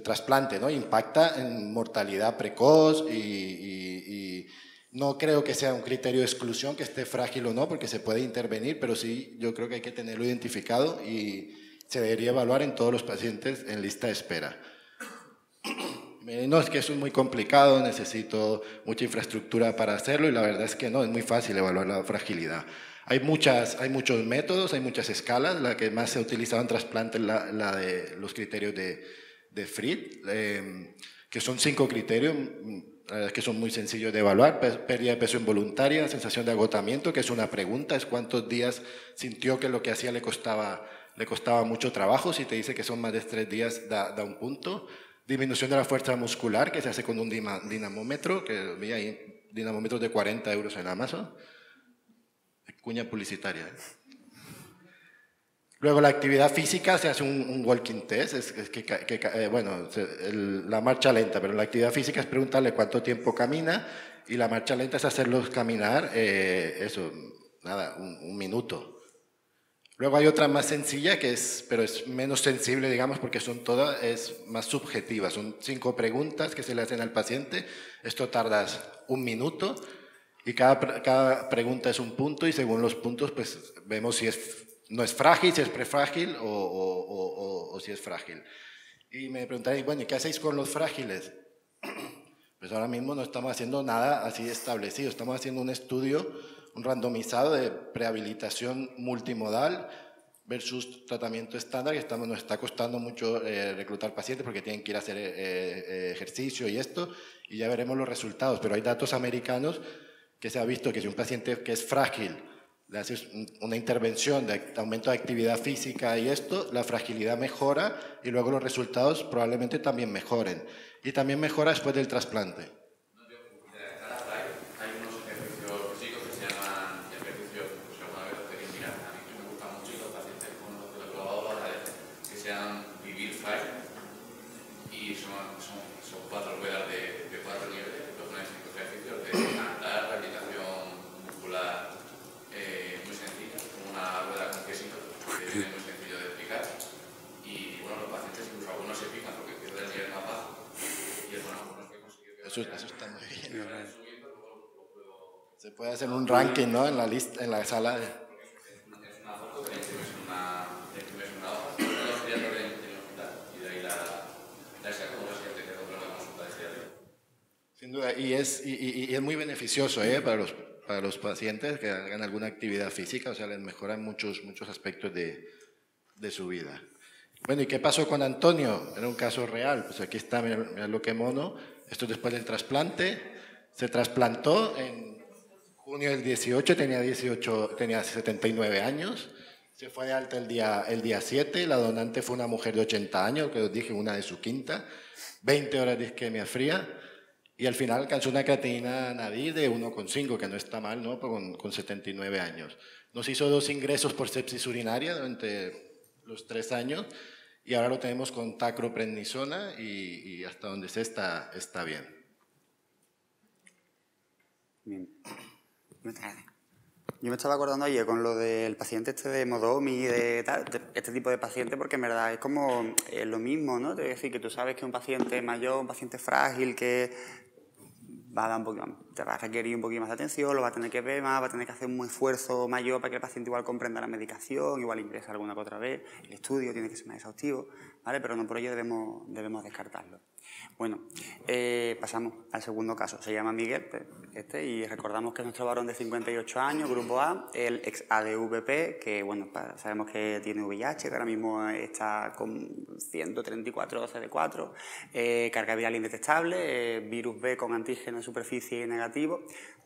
trasplante, ¿no? Impacta en mortalidad precoz y no creo que sea un criterio de exclusión que esté frágil o no, porque se puede intervenir, pero sí yo creo que hay que tenerlo identificado y se debería evaluar en todos los pacientes en lista de espera. No, es que eso es muy complicado, necesito mucha infraestructura para hacerlo y la verdad es que no, es muy fácil evaluar la fragilidad. Hay muchos métodos, hay muchas escalas, la que más se ha utilizado en trasplante es la de los criterios de Fried, que son 5 criterios, la verdad es que son muy sencillos de evaluar. Pérdida de peso involuntaria, sensación de agotamiento, que es una pregunta, es cuántos días sintió que lo que hacía le costaba mucho trabajo. Si te dice que son más de 3 días, da un punto. Disminución de la fuerza muscular, que se hace con un dinamómetro, que vi ahí dinamómetros de 40 euros en Amazon. Cuña publicitaria. Luego la actividad física, se hace un walking test, la marcha lenta, pero la actividad física es preguntarle cuánto tiempo camina y la marcha lenta es hacerlos caminar, un minuto. Luego hay otra más sencilla, pero es menos sensible, digamos, porque son todas, es más subjetiva. Son 5 preguntas que se le hacen al paciente. Esto tardas 1 minuto y cada pregunta es un punto y según los puntos pues vemos si no es frágil, si es prefrágil o si es frágil. Y me preguntaréis, bueno, ¿y qué hacéis con los frágiles? Pues ahora mismo no estamos haciendo nada así establecido, estamos haciendo un estudio, un randomizado de prehabilitación multimodal versus tratamiento estándar, que nos está costando mucho reclutar pacientes porque tienen que ir a hacer ejercicio y esto, y ya veremos los resultados. Pero hay datos americanos que se ha visto que si un paciente que es frágil le haces una intervención de aumento de actividad física y esto, la fragilidad mejora y luego los resultados probablemente también mejoren. Y también mejora después del trasplante. Hay unos ejercicios físicos que se llaman ejercicios, pues alguna vez lo tenéis mirar. A mí me gusta mucho y los pacientes con los que lo he probado que se llaman Vivir Fire y son 4 ruedas de 4 niveles. Los ponen 5 ejercicios de andar, rehabilitación muscular muy sencilla, como una rueda con quesito, que es muy sencillo de explicar. Y bueno, los pacientes incluso algunos se pican porque pierden el nivel más bajo. Y es bueno, que conseguir que eso está muy bien. Se puede hacer un ranking, ¿no? En la lista, en la sala. Es una foto que le imprimes una hoja, los días lo ven en el hospital y de ahí la saca como la siguiente que compra la consulta de día. Sin duda, y es muy beneficioso para los pacientes que hagan alguna actividad física, o sea, les mejoran muchos aspectos de su vida. Bueno, ¿y qué pasó con Antonio? Era un caso real, pues aquí está, mirad lo que mono, esto es después del trasplante, se trasplantó en junio del 18, tenía 79 años, se fue de alta el día 7, la donante fue una mujer de 80 años, que os dije, una de su quinta, 20 horas de isquemia fría, y al final alcanzó una creatinina nadir de 1,5, que no está mal, ¿no? Con 79 años. Nos hizo 2 ingresos por sepsis urinaria durante los 3 años, y ahora lo tenemos con tacroprednisona y hasta donde se está bien. Bien. Yo me estaba acordando ayer con lo del paciente este de Modomi, de este tipo de paciente, porque en verdad es como lo mismo, ¿no? Es decir, que tú sabes que un paciente mayor, un paciente frágil, que va a dar te va a requerir un poquito más de atención, lo va a tener que ver más, va a tener que hacer un esfuerzo mayor para que el paciente igual comprenda la medicación, igual ingresa alguna que otra vez, el estudio tiene que ser más exhaustivo, ¿vale? Pero no por ello debemos descartarlo. Bueno, pasamos al segundo caso. Se llama Miguel, y recordamos que es nuestro varón de 58 años, grupo A, el ex ADVP, que bueno, sabemos que tiene VIH, que ahora mismo está con 134 CD4, carga viral indetectable, virus B con antígeno en superficie negativo,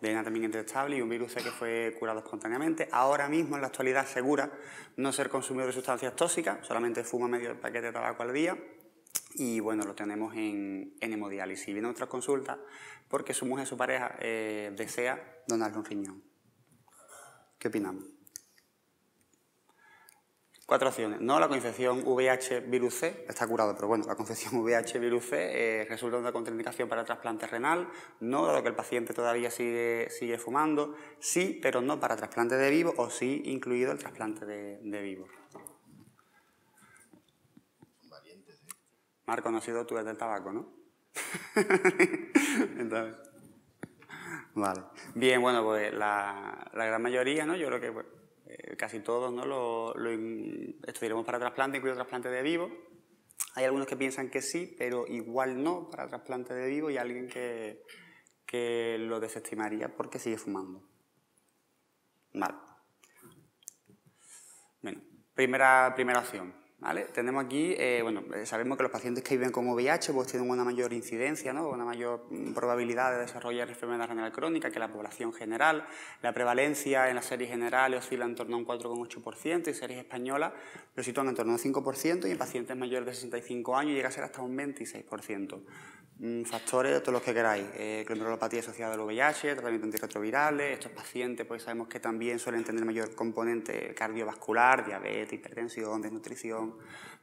DNA también indetectable y un virus C que fue curado espontáneamente. Ahora mismo, en la actualidad, asegura no ser consumidor de sustancias tóxicas, solamente fuma medio paquete de tabaco al día. Y bueno, lo tenemos en hemodiálisis. Viene a nuestras consultas porque su mujer, su pareja, desea donarle un riñón. ¿Qué opinamos? 4 opciones. No, la confección VIH-virus C está curado, pero bueno, la confección VIH-virus C resulta una contraindicación para el trasplante renal. No, dado que el paciente todavía sigue fumando. Sí, pero no para trasplante de vivo, o sí, incluido el trasplante de vivo. Marco, no has sido tú desde el tabaco, ¿no? Entonces, vale. Bien, bueno, pues la gran mayoría, ¿no? Yo creo que pues, casi todos, ¿no? Lo estudiaremos para trasplante, incluido trasplante de vivo. Hay algunos que piensan que sí, pero igual no para trasplante de vivo, y alguien que lo desestimaría porque sigue fumando. Vale. Bueno, primera opción. ¿Vale? Tenemos aquí, bueno, sabemos que los pacientes que viven con VIH pues tienen una mayor incidencia, ¿no? Una mayor probabilidad de desarrollar enfermedad renal crónica que la población general. La prevalencia en las series generales oscila en torno a un 4,8% y series españolas lo sitúan en torno a un 5%, y en pacientes mayores de 65 años llega a ser hasta un 26%. factores, todos los que queráis. Glomerulopatía asociada al VIH, tratamiento antirretrovirales. Estos pacientes pues sabemos que también suelen tener mayor componente cardiovascular, diabetes, hipertensión, desnutrición,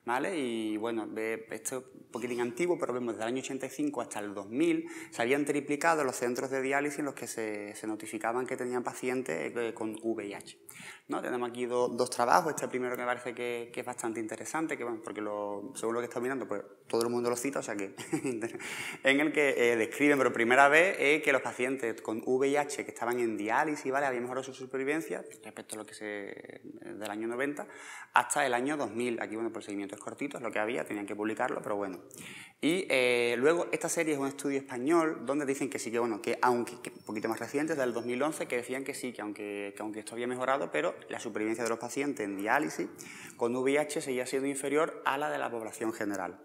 ¿vale? Y bueno, esto es un poquitín antiguo, pero vemos desde el año 85 hasta el 2000 se habían triplicado los centros de diálisis en los que se notificaban que tenían pacientes con VIH, ¿no? Tenemos aquí dos trabajos. Este primero que me parece que es bastante interesante, que, bueno, porque según lo que está mirando, pues todo el mundo lo cita, o sea que en el que describen por primera vez que los pacientes con VIH que estaban en diálisis, ¿vale?, había mejorado su supervivencia respecto a lo que del año 90 hasta el año 2000. Aquí, bueno, procedimientos cortitos, lo que había, tenían que publicarlo, pero bueno. Y luego esta serie es un estudio español donde dicen que sí, que bueno, que aunque un poquito más reciente, del 2011, que decían que sí, que aunque esto había mejorado, pero la supervivencia de los pacientes en diálisis con VIH seguía siendo inferior a la de la población general.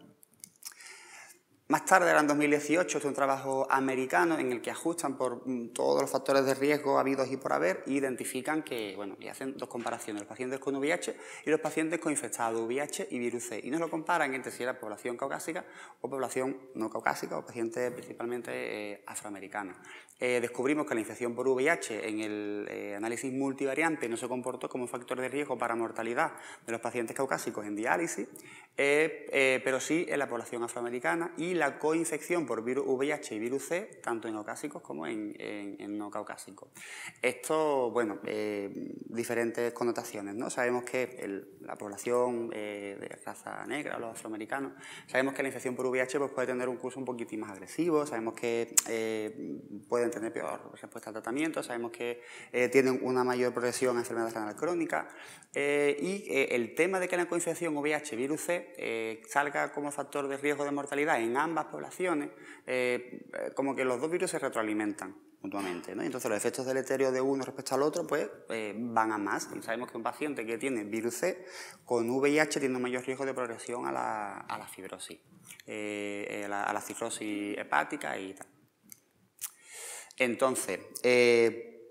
Más tarde, era en 2018, es un trabajo americano en el que ajustan por todos los factores de riesgo habidos y por haber, e identifican que, bueno, y hacen dos comparaciones, los pacientes con VIH y los pacientes con infectado VIH y virus C, y nos lo comparan entre si era población caucásica o población no caucásica o pacientes principalmente afroamericanos. Descubrimos que la infección por VIH en el análisis multivariante no se comportó como un factor de riesgo para mortalidad de los pacientes caucásicos en diálisis, pero sí en la población afroamericana, y la coinfección por virus VIH y virus C, tanto en caucásicos como en no caucásicos. Esto, bueno, diferentes connotaciones, ¿no? Sabemos que la población de raza negra, los afroamericanos, sabemos que la infección por VIH pues, puede tener un curso un poquitín más agresivo, sabemos que pueden tener peor respuesta al tratamiento, sabemos que tienen una mayor progresión a enfermedad renal crónica, y el tema de que la coinfección VIH-virus C salga como factor de riesgo de mortalidad en ambas poblaciones, como que los dos virus se retroalimentan mutuamente, ¿no? Entonces los efectos deleterios de uno respecto al otro pues van a más. Y sabemos que un paciente que tiene virus C con VIH tiene un mayor riesgo de progresión a la fibrosis, a la cirrosis hepática y tal. Entonces,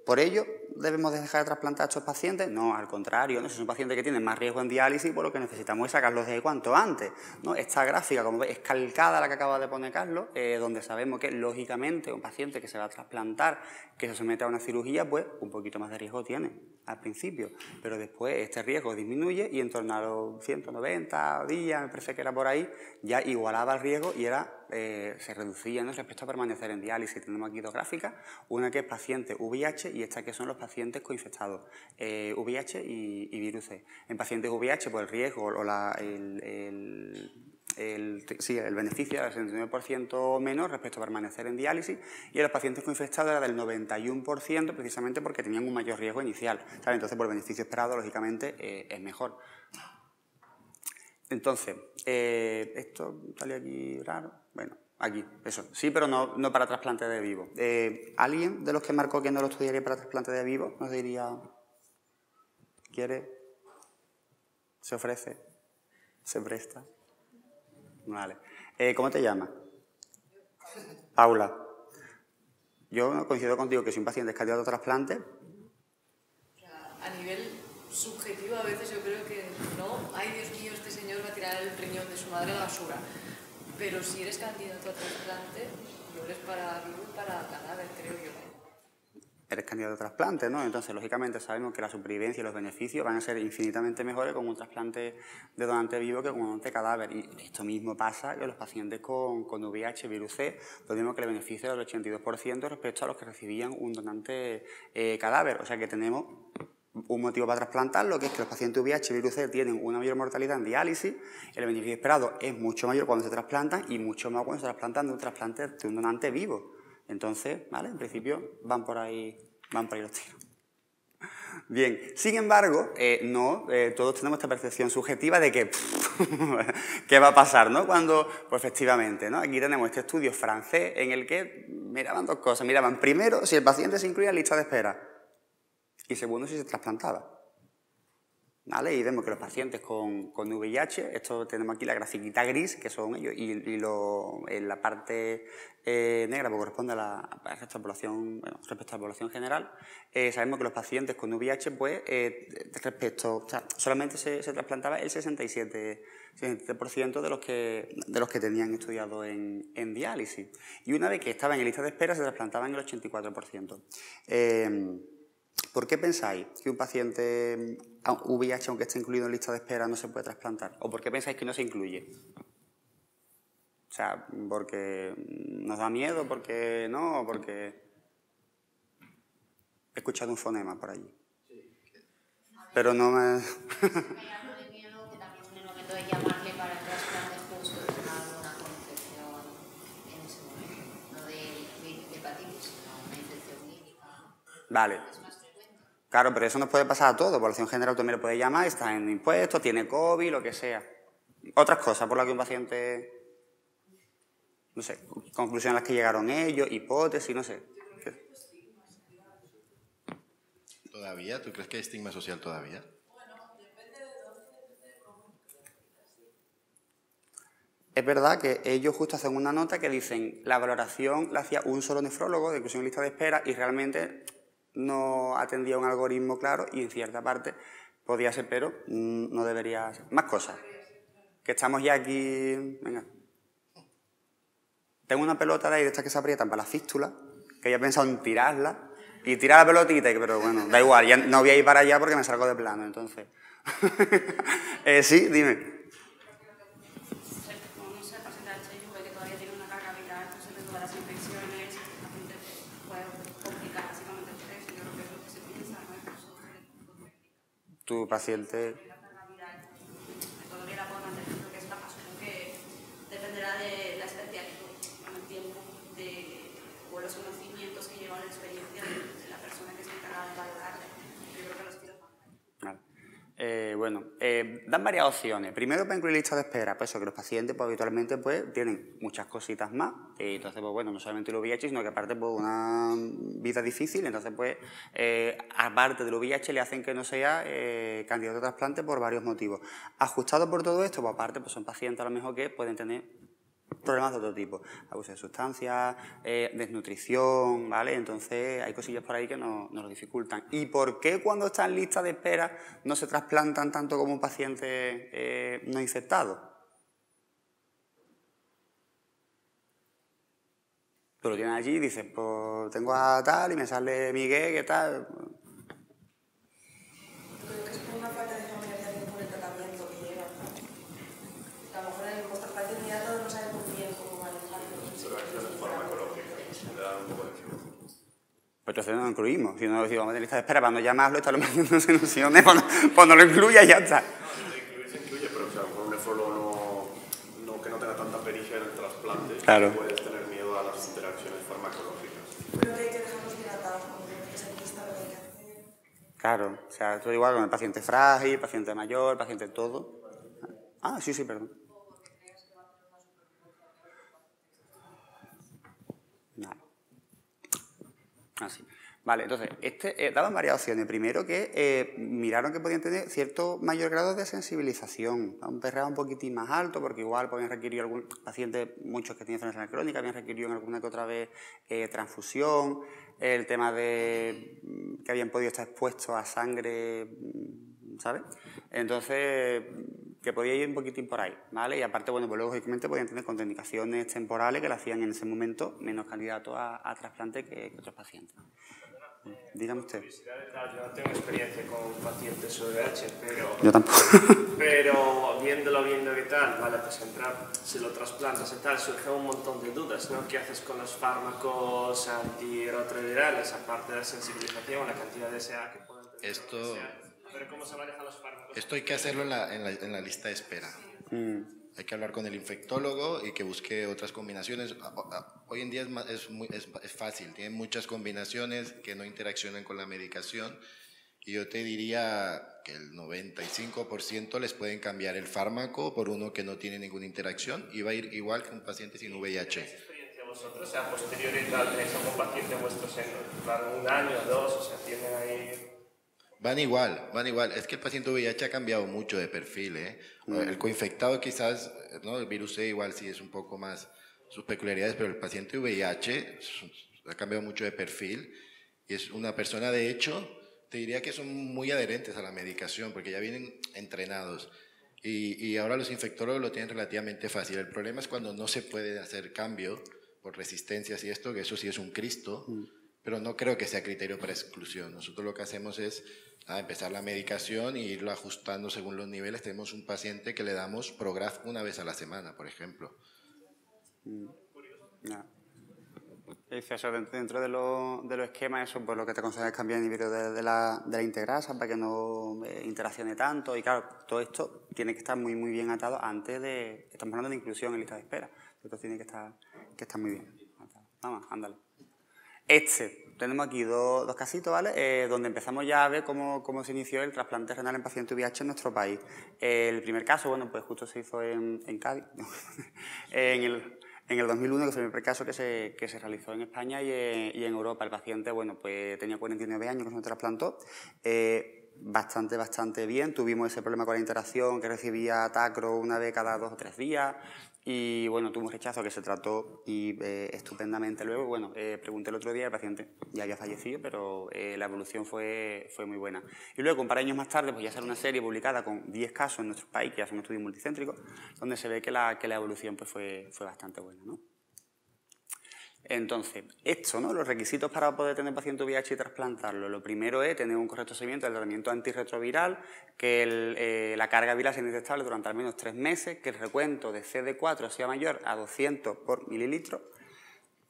¿por ello debemos dejar de trasplantar a estos pacientes? No, al contrario, ¿no? Si son pacientes que tienen más riesgo en diálisis, pues lo que necesitamos es sacarlos de cuanto antes, ¿no? Esta gráfica, como veis, es calcada la que acaba de poner Carlos, donde sabemos que, lógicamente, un paciente que se va a trasplantar, que se somete a una cirugía, pues un poquito más de riesgo tiene al principio, pero después este riesgo disminuye y en torno a los 190 días, me parece que era por ahí, ya igualaba el riesgo y se reducía, ¿no?, respecto a permanecer en diálisis. Tenemos aquí dos gráficas, una que es paciente VIH y esta que son los pacientes coinfectados, VIH y virus C. En pacientes VIH, pues el riesgo o el beneficio era del 69% menos respecto a permanecer en diálisis, y en los pacientes coinfectados era del 91%, precisamente porque tenían un mayor riesgo inicial, ¿sabes? Entonces, por el beneficio esperado, lógicamente, es mejor. Entonces, esto sale aquí raro, bueno, aquí, eso, sí, pero no para trasplante de vivo. ¿Alguien de los que marcó que no lo estudiaría para trasplante de vivo nos diría, quiere, se ofrece, se presta? Vale. ¿Cómo te llamas? Paula. Yo coincido contigo que si un paciente es candidato a trasplante... A nivel subjetivo, a veces yo creo que no, ay Dios mío, este señor va a tirar el riñón de su madre a la basura. Pero si eres candidato a trasplante, no eres para vivo y para cadáver, creo yo. Eres candidato a trasplante, ¿no? Entonces, lógicamente, sabemos que la supervivencia y los beneficios van a ser infinitamente mejores con un trasplante de donante vivo que con un donante cadáver. Y esto mismo pasa con los pacientes con VIH, virus C, donde vemos que el beneficio es del 82% respecto a los que recibían un donante cadáver. O sea que tenemos un motivo para trasplantarlo, que es que los pacientes VIH y virus C tienen una mayor mortalidad en diálisis, el beneficio esperado es mucho mayor cuando se trasplantan y mucho más cuando se trasplantan de un trasplante de un donante vivo. Entonces, ¿vale? En principio van por ahí los tiros. Bien, sin embargo, todos tenemos esta percepción subjetiva de que ¿qué va a pasar, no? Cuando, pues efectivamente, ¿no? Aquí tenemos este estudio francés en el que miraban dos cosas. Miraban primero si el paciente se incluía en lista de espera y segundo si se trasplantaba. ¿vale? Y vemos que los pacientes con VIH, esto tenemos aquí la grafiquita gris, que son ellos, y en la parte negra pues corresponde respecto a la población general. Sabemos que los pacientes con VIH, pues, solamente se trasplantaba el 67% de los que tenían estudiado en diálisis. Y una vez que estaban en lista de espera, se trasplantaban el 84%. ¿Por qué pensáis que un paciente VIH, aunque esté incluido en lista de espera, no se puede trasplantar? ¿O por qué pensáis que no se incluye? O sea, ¿porque nos da miedo? ¿Porque no? ¿O porque...? He escuchado un fonema por allí. Pero no me... Hay algo de miedo que también en el momento de llamarle para el trasplante justo tenga alguna concepción en ese momento. No de hepatitis, sino una infección clínica. Vale. Claro, pero eso nos puede pasar a todos. Población general también le puede llamar, está en impuestos, tiene COVID, lo que sea. Otras cosas por las que un paciente... No sé, conclusiones a las que llegaron ellos, hipótesis, no sé. ¿Todavía? ¿Tú crees que hay estigma social todavía? Es verdad que ellos justo hacen una nota que dicen la valoración la hacía un solo nefrólogo de inclusión en lista de espera y realmente no atendía un algoritmo claro y en cierta parte podía ser, pero no debería ser. Más cosas. Que estamos ya aquí... Venga. Tengo una pelota de ahí de estas que se aprietan para la fístula, que había pensado en tirarla y tirar la pelotita, pero bueno, da igual, ya no voy a ir para allá porque me salgo de plano, entonces. Sí, dime. Tu paciente... Todavía la puedo mantener lo que es baja, supongo que dependerá de la especialidad, con el tiempo, o los conocimientos que lleva la experiencia de la persona que se encarga de valorarle. Yo creo que los quiero Vale. Dan varias opciones. Primero, para incluir lista de espera, pues eso, que los pacientes pues, habitualmente pues, tienen muchas cositas más. Y entonces, pues bueno, no solamente el VIH, sino que aparte pues, una vida difícil. Entonces, pues, aparte del VIH, le hacen que no sea candidato a trasplante por varios motivos. Ajustado por todo esto, pues aparte, pues son pacientes a lo mejor que pueden tener problemas de otro tipo, abuso de sustancias, desnutrición, ¿vale? Entonces hay cosillas por ahí que nos lo dificultan. ¿Y por qué cuando está en lista de espera no se trasplantan tanto como un paciente no infectado? Tú lo tienes allí y dices, pues tengo a tal y me sale Miguel, ¿qué tal? Creo que es por una falta de familiarización con el tratamiento que lleva. A lo mejor en vuestros pacientes inmediatos no saben muy bien cómo manejarlo. Interacciones farmacológicas, le dan un poco de información. Pues entonces no lo incluimos. Si no lo decimos, vamos a lista de espera para no llamarlo, está lo metiendo en opciones, pues no lo incluya y ya está. No, se incluye, pero o sea, con un nefrólogo que no tenga tanta pericia en el trasplante, claro. Puedes tener miedo a las interacciones farmacológicas. Creo que hay que dejarlos dilatados, como que se lista lo que hay que hacer. Claro, o sea, esto igual con el paciente frágil, paciente mayor, paciente todo. Ah, sí, perdón. Vale. Así. Vale, entonces, daban varias opciones. Primero que miraron que podían tener cierto mayor grado de sensibilización, un pRA un poquitín más alto, porque igual podían requerir algún paciente, muchos que tienen enfermedad crónica, habían requerido en alguna que otra vez transfusión, el tema de que habían podido estar expuestos a sangre, ¿sabes? Entonces, que podía ir un poquitín por ahí, ¿vale? Y aparte, bueno, pues lógicamente podían tener contraindicaciones temporales que le hacían en ese momento menos candidatos a trasplante que otros pacientes. Dígame usted. Yo no tengo experiencia con pacientes VIH, pero... Yo tampoco. Pero viendo qué tal, vale, pues entrar, si lo trasplantas y tal, surge un montón de dudas, ¿no? ¿Qué haces con los fármacos antirretrovirales, aparte de la sensibilización, la cantidad de SA que pueden tener? Esto... Pero ¿cómo se manejan los fármacos? Esto hay que hacerlo en la lista de espera. Hay que hablar con el infectólogo y que busque otras combinaciones. Hoy en día es fácil, tienen muchas combinaciones que no interaccionan con la medicación y yo te diría que el 95% les pueden cambiar el fármaco por uno que no tiene ninguna interacción y va a ir igual que un paciente sin VIH. ¿Qué experiencia vosotros? A posteriori tenéis algún paciente vuestro en un año o dos, o sea, tienen ahí... Van igual, van igual. Es que el paciente VIH ha cambiado mucho de perfil, ¿eh? El coinfectado quizás, ¿no? El virus C igual sí es un poco más sus peculiaridades, pero el paciente VIH ha cambiado mucho de perfil y es una persona, de hecho, te diría que son muy adherentes a la medicación porque ya vienen entrenados y ahora los infectólogos lo tienen relativamente fácil. El problema es cuando no se puede hacer cambio por resistencias y esto, que eso sí es un Cristo, pero no creo que sea criterio para exclusión. Nosotros lo que hacemos es empezar la medicación e irlo ajustando según los niveles. Tenemos un paciente que le damos Prograf una vez a la semana, por ejemplo. Eso, dentro de los esquemas, eso, pues lo que te aconsejo es cambiar el nivel de la integrasa para que no interaccione tanto. Y claro, todo esto tiene que estar muy, muy bien atado antes de... Estamos hablando de inclusión en lista de espera. Esto tiene que estar muy bien atado. Vamos, ándale. Tenemos aquí dos casitos, ¿vale? Donde empezamos ya a ver cómo se inició el trasplante renal en paciente VIH en nuestro país. El primer caso, bueno, pues justo se hizo en Cádiz, en el 2001, que fue el primer caso que se realizó en España y en Europa. El paciente, bueno, pues tenía 49 años cuando se trasplantó. Bastante bien. Tuvimos ese problema con la interacción, que recibía tacro una vez cada 2 o 3 días. Y bueno, tuvo un rechazo que se trató y estupendamente luego. Bueno, pregunté el otro día, el paciente ya había fallecido, pero la evolución fue muy buena. Y luego, un par de años más tarde, pues ya sale una serie publicada con 10 casos en nuestro país, que ya son estudios multicéntricos, donde se ve que la evolución pues fue bastante buena, ¿no? Entonces, ¿no? Los requisitos para poder tener paciente VIH y trasplantarlo. Lo primero es tener un correcto seguimiento del tratamiento antirretroviral, que la carga viral sea indetectable durante al menos 3 meses, que el recuento de CD4 sea mayor a 200 por mililitro.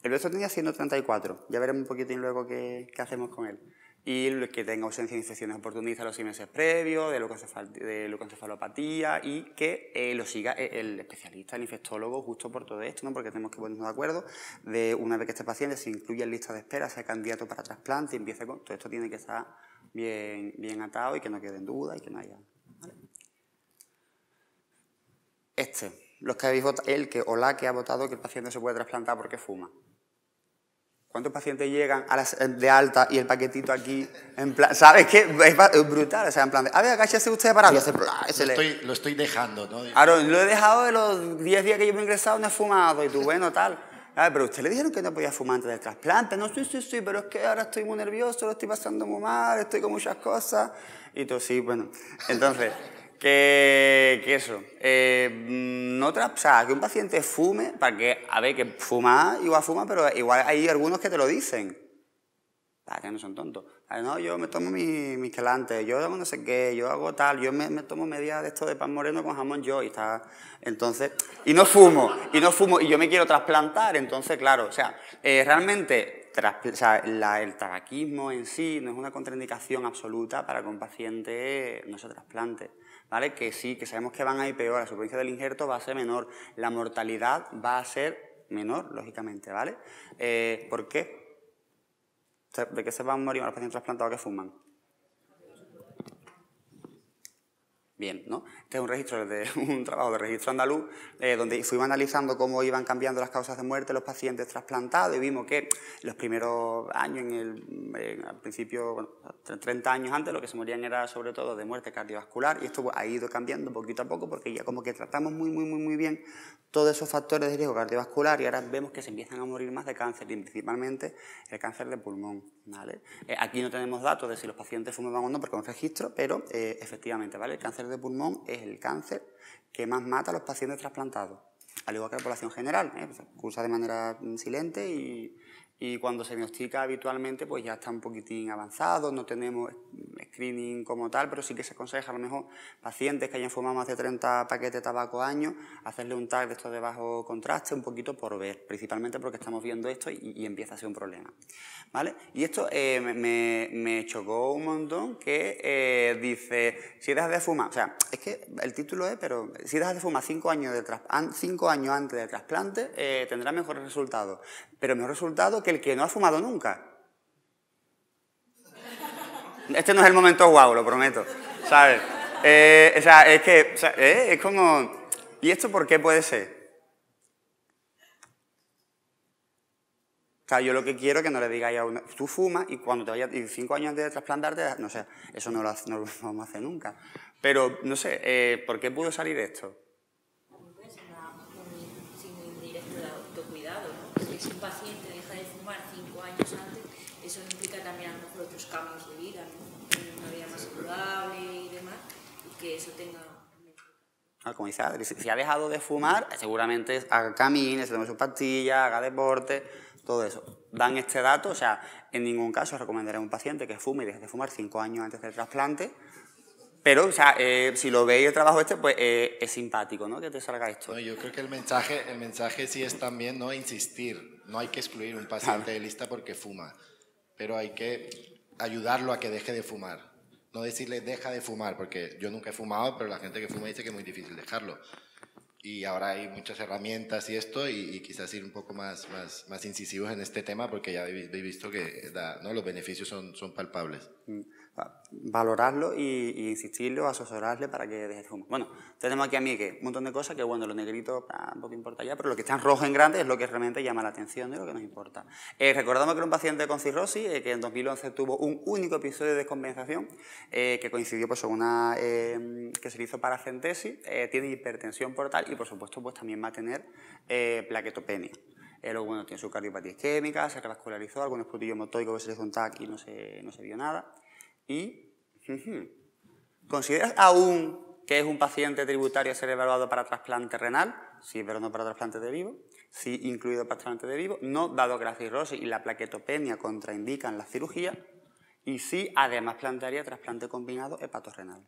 El nuestro tenía 134, ya veremos un poquitín luego qué hacemos con él. Y que tenga ausencia de infecciones oportunistas los 6 meses previos, de leucoencefalopatía y que lo siga el especialista, el infectólogo, justo por todo esto, ¿no? Porque tenemos que ponernos de acuerdo de una vez que este paciente se incluya en lista de espera, sea candidato para trasplante y empiece con... Todo esto tiene que estar bien atado y que no quede en duda y que no haya... ¿vale? Los que habéis votado, o la que ha votado que el paciente se puede trasplantar porque fuma. ¿Cuántos pacientes llegan de alta y el paquetito aquí, en plan, ¿sabes qué? Es brutal, o sea, en plan, a ver, agáchese usted parado y hace... Lo estoy dejando, ¿no? Claro, lo he dejado de los 10 días que llevo ingresado, no he fumado, y tú, bueno, tal. Pero usted le dijeron que no podía fumar antes del trasplante. No, sí, pero es que ahora estoy muy nervioso, lo estoy pasando muy mal, estoy con muchas cosas. Y tú, sí, bueno. Entonces, que eso. O sea, que un paciente fume, para que, a ver, que fuma, igual fuma, pero igual hay algunos que te lo dicen. Que no son tontos. No, yo me tomo mis quelantes, yo hago no sé qué, yo hago tal, yo me tomo media de esto de pan moreno con jamón yo y está. Entonces, y no fumo, y yo me quiero trasplantar, entonces, claro, o sea, realmente el tabaquismo en sí no es una contraindicación absoluta para que un paciente no se trasplante, ¿vale? Que sí, que sabemos que van a ir peor, la supervivencia del injerto va a ser menor, la mortalidad va a ser menor, lógicamente, ¿vale? ¿Por qué? ¿De qué se van a morir los pacientes trasplantados que fuman? Bien, ¿no? Este es un registro un trabajo de registro andaluz donde fuimos analizando cómo iban cambiando las causas de muerte de los pacientes trasplantados y vimos que los primeros años, al principio, bueno, 30 años antes, lo que se morían era sobre todo de muerte cardiovascular y esto ha ido cambiando poquito a poco porque ya como que tratamos muy bien todos esos factores de riesgo cardiovascular y ahora vemos que se empiezan a morir más de cáncer y principalmente el cáncer de pulmón, ¿vale? Aquí no tenemos datos de si los pacientes fuman o no porque es un registro, pero efectivamente, ¿vale? El cáncer de pulmón es el cáncer que más mata a los pacientes trasplantados, al igual que la población general, se cursa de manera silente y cuando se diagnostica habitualmente pues ya está un poquitín avanzado, no tenemos screening como tal, pero sí que se aconseja a lo mejor pacientes que hayan fumado más de 30 paquetes de tabaco al año, hacerle un TAC de estos de bajo contraste, un poquito por ver, principalmente porque estamos viendo esto y empieza a ser un problema, ¿vale? Y esto me chocó un montón que dice, si dejas de fumar, o sea, es que el título es, pero si dejas de fumar 5 años antes del trasplante, tendrás mejores resultados, pero mejor resultado que el que no ha fumado nunca. Este no es el momento guau, lo prometo, ¿sabes? O sea, es que, es como... ¿Y esto por qué puede ser? O sea, yo lo que quiero es que no le digáis a uno, tú fumas y cuando te vayas, y 5 años antes de trasplantarte, no sé, eso no lo vamos a hacer nunca. Pero, no sé, ¿por qué pudo salir esto? Es un signo indirecto de autocuidado, ¿no? Porque si un paciente deja de fumar 5 años antes, eso implica también a lo mejor otros cambios de vida, ¿no? Tener una vida más saludable y demás, y que eso tenga... Como dice Adri, si ha dejado de fumar, seguramente camine, se tome sus pastillas, haga deporte, todo eso. Dan este dato, o sea, en ningún caso recomendaré a un paciente que fume y deje de fumar 5 años antes del trasplante, pero, o sea, si lo veis el trabajo este, pues es simpático, ¿no?, que te salga esto. No, yo creo que el mensaje sí es también no insistir, no hay que excluir un paciente de lista porque fuma, pero hay que ayudarlo a que deje de fumar. No decirle deja de fumar, porque yo nunca he fumado, pero la gente que fuma dice que es muy difícil dejarlo. Y ahora hay muchas herramientas y esto, y quizás ir un poco más incisivos en este tema, porque ya habéis visto que ¿no? Los beneficios son palpables. Valorarlo y insistirlo, asesorarle para que deje de fumar. Bueno, tenemos aquí a Miguel, un montón de cosas que, bueno, lo negrito tampoco importa ya, pero lo que está en rojo en grande es lo que realmente llama la atención de lo que nos importa. Recordamos que era un paciente con cirrosis, que en 2011 tuvo un único episodio de descompensación, que coincidió pues, con una que se le hizo paracentesis, tiene hipertensión portal y, por supuesto, pues también va a tener plaquetopenia. Luego, bueno, tiene su cardiopatía isquémica, se revascularizó, algún esputillo motóico que se le hizo un TAC y no se vio nada. Y, ¿consideras aún que es un paciente tributario a ser evaluado para trasplante renal? Sí, pero no para trasplante de vivo. Sí, incluido para trasplante de vivo. No, dado que la cirrosis y la plaquetopenia contraindican la cirugía. Y sí, además plantearía trasplante combinado hepatorrenal.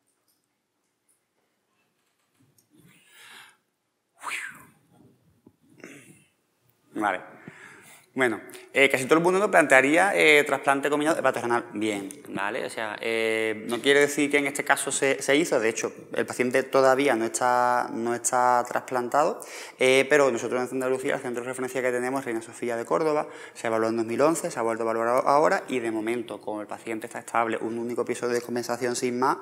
Vale. Bueno, casi todo el mundo nos plantearía trasplante combinado hepatorrenal bien, ¿vale? O sea, no quiere decir que en este caso se hizo, de hecho, el paciente todavía no está trasplantado, pero nosotros en Andalucía, el centro de referencia que tenemos es Reina Sofía de Córdoba, se evaluó en 2011, se ha vuelto a evaluar ahora y de momento, como el paciente está estable, un único episodio de descompensación sin más,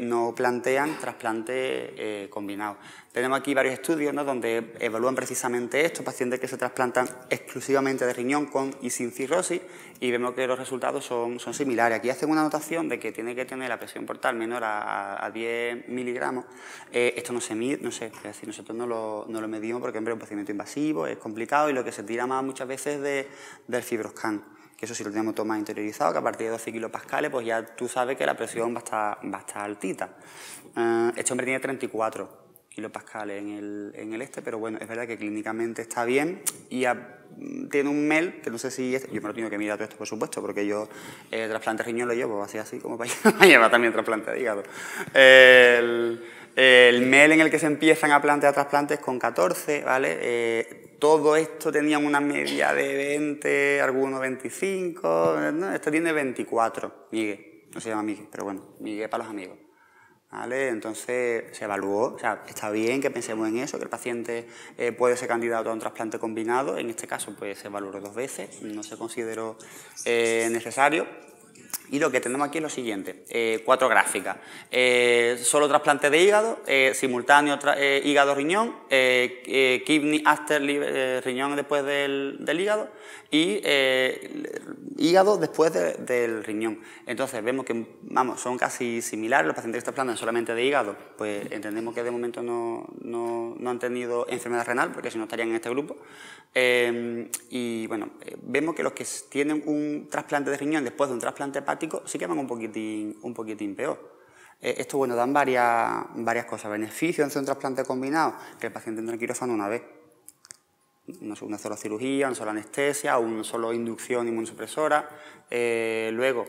no plantean trasplante combinado. Tenemos aquí varios estudios, ¿no?, donde evalúan precisamente esto, pacientes que se trasplantan exclusivamente de riñón con y sin cirrosis, y vemos que los resultados son similares. Aquí hacen una anotación de que tiene que tener la presión portal menor a 10 miligramos. Esto no se mide, no sé, es decir, nosotros no lo medimos porque hombre, es un procedimiento invasivo, es complicado y lo que se tira más muchas veces es del fibroscan, que eso sí lo tenemos todo más interiorizado, que a partir de 12 kilopascales pues ya tú sabes que la presión va a estar altita. Este hombre tiene 34 kilopascales en el pero bueno, es verdad que clínicamente está bien y tiene un MEL, que no sé si yo me lo tengo que mirar todo esto, por supuesto, porque yo trasplante de riñón lo llevo así como para llevar también trasplante de hígado. El MEL en el que se empiezan a plantear trasplantes con 14, ¿vale? Todo esto tenía una media de 20, algunos 25, ¿no? Esto tiene 24, Miguel, no se llama Miguel, pero bueno, Miguel para los amigos. ¿Vale? Entonces se evaluó, o sea, está bien que pensemos en eso, que el paciente puede ser candidato a un trasplante combinado, en este caso pues se valoró 2 veces, no se consideró necesario. Y lo que tenemos aquí es lo siguiente, 4 gráficas, solo trasplante de hígado, simultáneo hígado-riñón, kidney after riñón después del hígado y hígado después del riñón. Entonces vemos que son casi similares, los pacientes que trasplantan solamente de hígado, pues entendemos que de momento no han tenido enfermedad renal, porque si no estarían en este grupo. Y bueno, vemos que los que tienen un trasplante de riñón después de un trasplante hepático sí que van un poquitín peor. Esto, bueno, dan varias cosas. Beneficios en hacer un trasplante combinado, que el paciente entra en quirófano una vez. Una sola cirugía, una sola anestesia, una sola inducción inmunosupresora. Luego,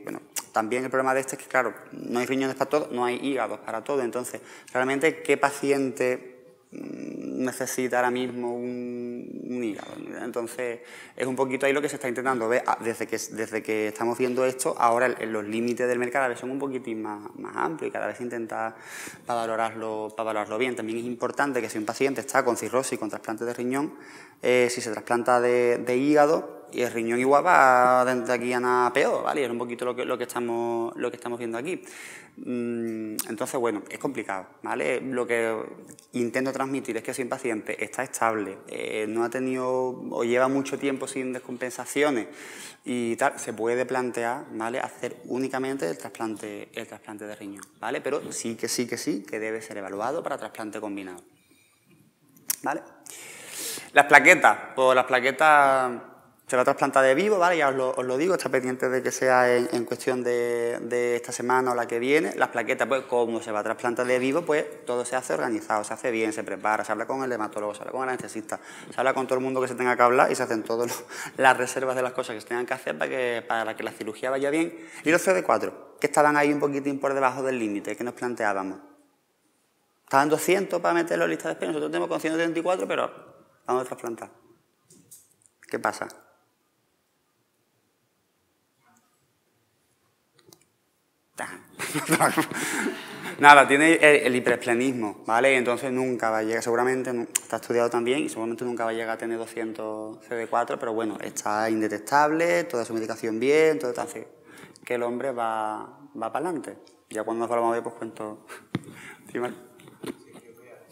bueno, también el problema de este es que, claro, no hay riñones para todo, no hay hígados para todo. Entonces, realmente, ¿qué paciente necesita ahora mismo un hígado? Entonces, es un poquito ahí lo que se está intentando ver. Desde que estamos viendo esto, ahora los límites del mercado cada vez son un poquitín más amplios y cada vez se intenta para valorarlo bien. También es importante que si un paciente está con cirrosis, con trasplante de riñón, si se trasplanta de hígado, y el riñón igual va de aquí a nada peor, ¿vale? Y es un poquito lo que estamos viendo aquí. Entonces, bueno, es complicado, ¿vale? Lo que intento transmitir es que si un paciente está estable, no ha tenido o lleva mucho tiempo sin descompensaciones y tal, se puede plantear, ¿vale?, hacer únicamente el trasplante de riñón, ¿vale? Pero sí que debe ser evaluado para trasplante combinado, ¿vale? Las plaquetas, pues las plaquetas se va a trasplantar de vivo, ¿vale? Ya os lo digo, está pendiente de que sea en cuestión de esta semana o la que viene. Las plaquetas, pues como se va a trasplantar de vivo, pues todo se hace organizado, se hace bien, se prepara, se habla con el hematólogo, se habla con el anestesista, se habla con todo el mundo que se tenga que hablar y se hacen todas las reservas de las cosas que se tengan que hacer para que la cirugía vaya bien. Y los CD4, que estaban ahí un poquitín por debajo del límite que nos planteábamos. Estaban 200 para meterlo en lista de espera, nosotros tenemos con 134, pero vamos a trasplantar. ¿Qué pasa? Nada, tiene el hiperesplenismo, ¿vale? Entonces nunca va a llegar, seguramente está estudiado también y seguramente nunca va a llegar a tener 200 CD4, pero bueno, está indetectable, toda su medicación bien, todo hace que el hombre va para adelante. Ya cuando nos volvamos a ver, pues cuento. ¿Sí, Mar?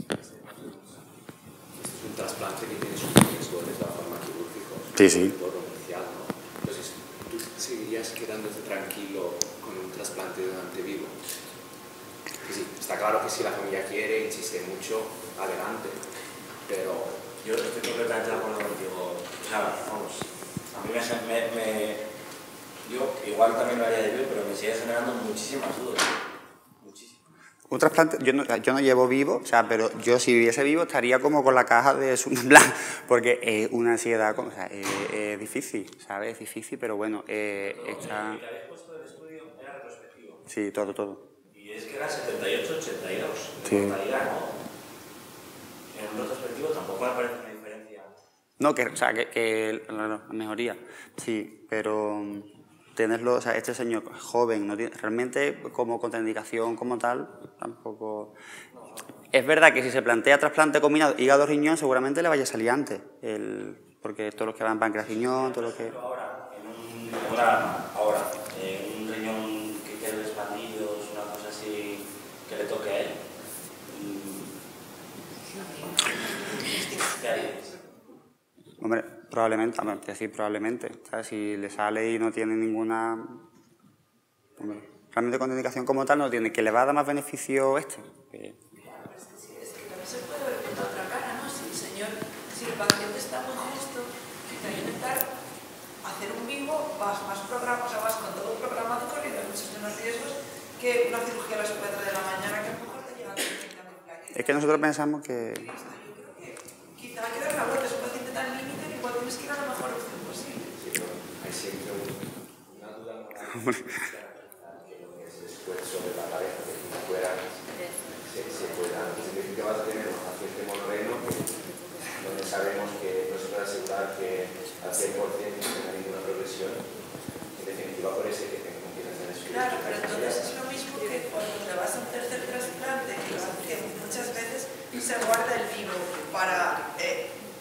Es un trasplante que tiene su riesgo de todas formas quirúrgicos. Sí. ¿No? Entonces, ¿tú seguirías quedándote tranquilo con un trasplante de donante vivo? Sí, está claro que si la familia quiere, insiste mucho, adelante, pero... Yo estoy completamente de acuerdo contigo. O sea, vamos, a mí yo igual también lo haría de vivo, pero me sigue generando muchísimas dudas. Un trasplante, yo no llevo vivo, o sea, pero yo si viviese vivo estaría como con la caja de Sundland, porque es una ansiedad, o sea, es difícil, ¿sabes? Es difícil, pero bueno, está... ¿El que habéis puesto del estudio era retrospectivo? Sí, todo. Y es que era 78-82, sí. Mortalidad, ¿no? En un retrospectivo tampoco me parece una diferencia. No, la mejoría, sí, pero... tenerlo, o sea, este señor joven, no tiene, realmente como contraindicación como tal, tampoco... Es verdad que si se plantea trasplante combinado hígado-riñón, seguramente le vaya a salir antes, porque todos los que van páncreas-riñón, todo lo que... Ahora, en un riñón que quede expandido, es una cosa así que le toque a él. ¿Qué harías? Hombre, probablemente, o sea, si le sale y no tiene ninguna... Hombre, realmente contraindicación como tal no tiene, que le va a dar más beneficio Es que también se puede ver con la otra cara, ¿no? Si el paciente está muy justo, si te va a intentar hacer un vivo, vas con todo programado, corriendo muchos menos riesgos que una cirugía a las 4 de la mañana que a lo mejor te llega a Es que nosotros pensamos que... Yo creo que quizá hay que dar la vuelta, es un paciente tan límite que igual tienes que ir a la mejor opción posible. Sí, pero hay siempre una duda moral que lo que es el esfuerzo de la pareja, que si fuera se pueda. Es decir, que vas a tener un paciente monoreno donde sabemos que no se puede asegurar que al 100% no tenga ninguna progresión. En definitiva, por eso que tenga complicaciones. Claro, pero entonces es lo mismo que cuando te vas a un tercer trasplante, que muchas veces se guarda el vivo para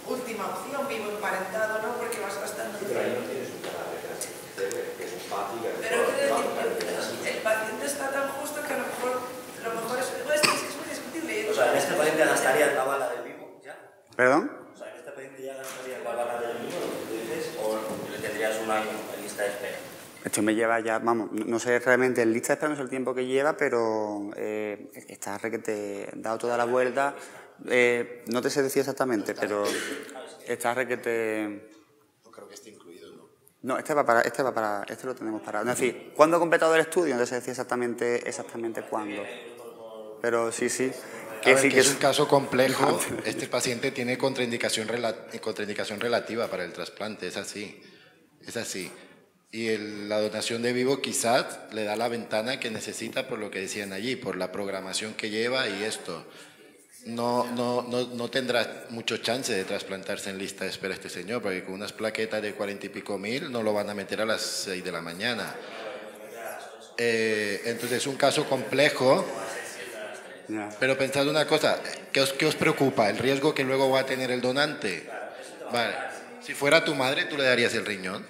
última opción, vivo emparentado, ¿no? Porque vas gastando... Pero ahí no tienes un cadáver, que es un patio. Pero quiero decir, el paciente está tan justo que a lo mejor es muy discutible. O sea, en este paciente gastarías la bala del vivo, ¿ya? ¿Perdón? O sea, en este paciente ya gastarías la bala del vivo, lo que tú dices, o le tendrías un año en lista de espera. Esto me lleva ya, vamos, no sé realmente en lista de espera, no sé el tiempo que lleva, pero está requete dado toda la vuelta. No te sé decir exactamente, pero está requete... No creo que esté incluido, ¿no? No, este lo tenemos parado. Es decir, ¿cuándo ha completado el estudio? No te sé decir exactamente cuándo. Pero sí. Es un caso complejo. Este paciente tiene contraindicación relativa para el trasplante, es así. Y la donación de vivo quizás le da la ventana que necesita por lo que decían allí, por la programación que lleva y esto. No tendrá mucho chance de trasplantarse en lista de espera este señor, porque con unas plaquetas de 40 y pico mil no lo van a meter a las 6 de la mañana. Entonces es un caso complejo, pero pensad una cosa, ¿qué os preocupa? ¿El riesgo que luego va a tener el donante? Vale. Si fuera tu madre, ¿tú le darías el riñón?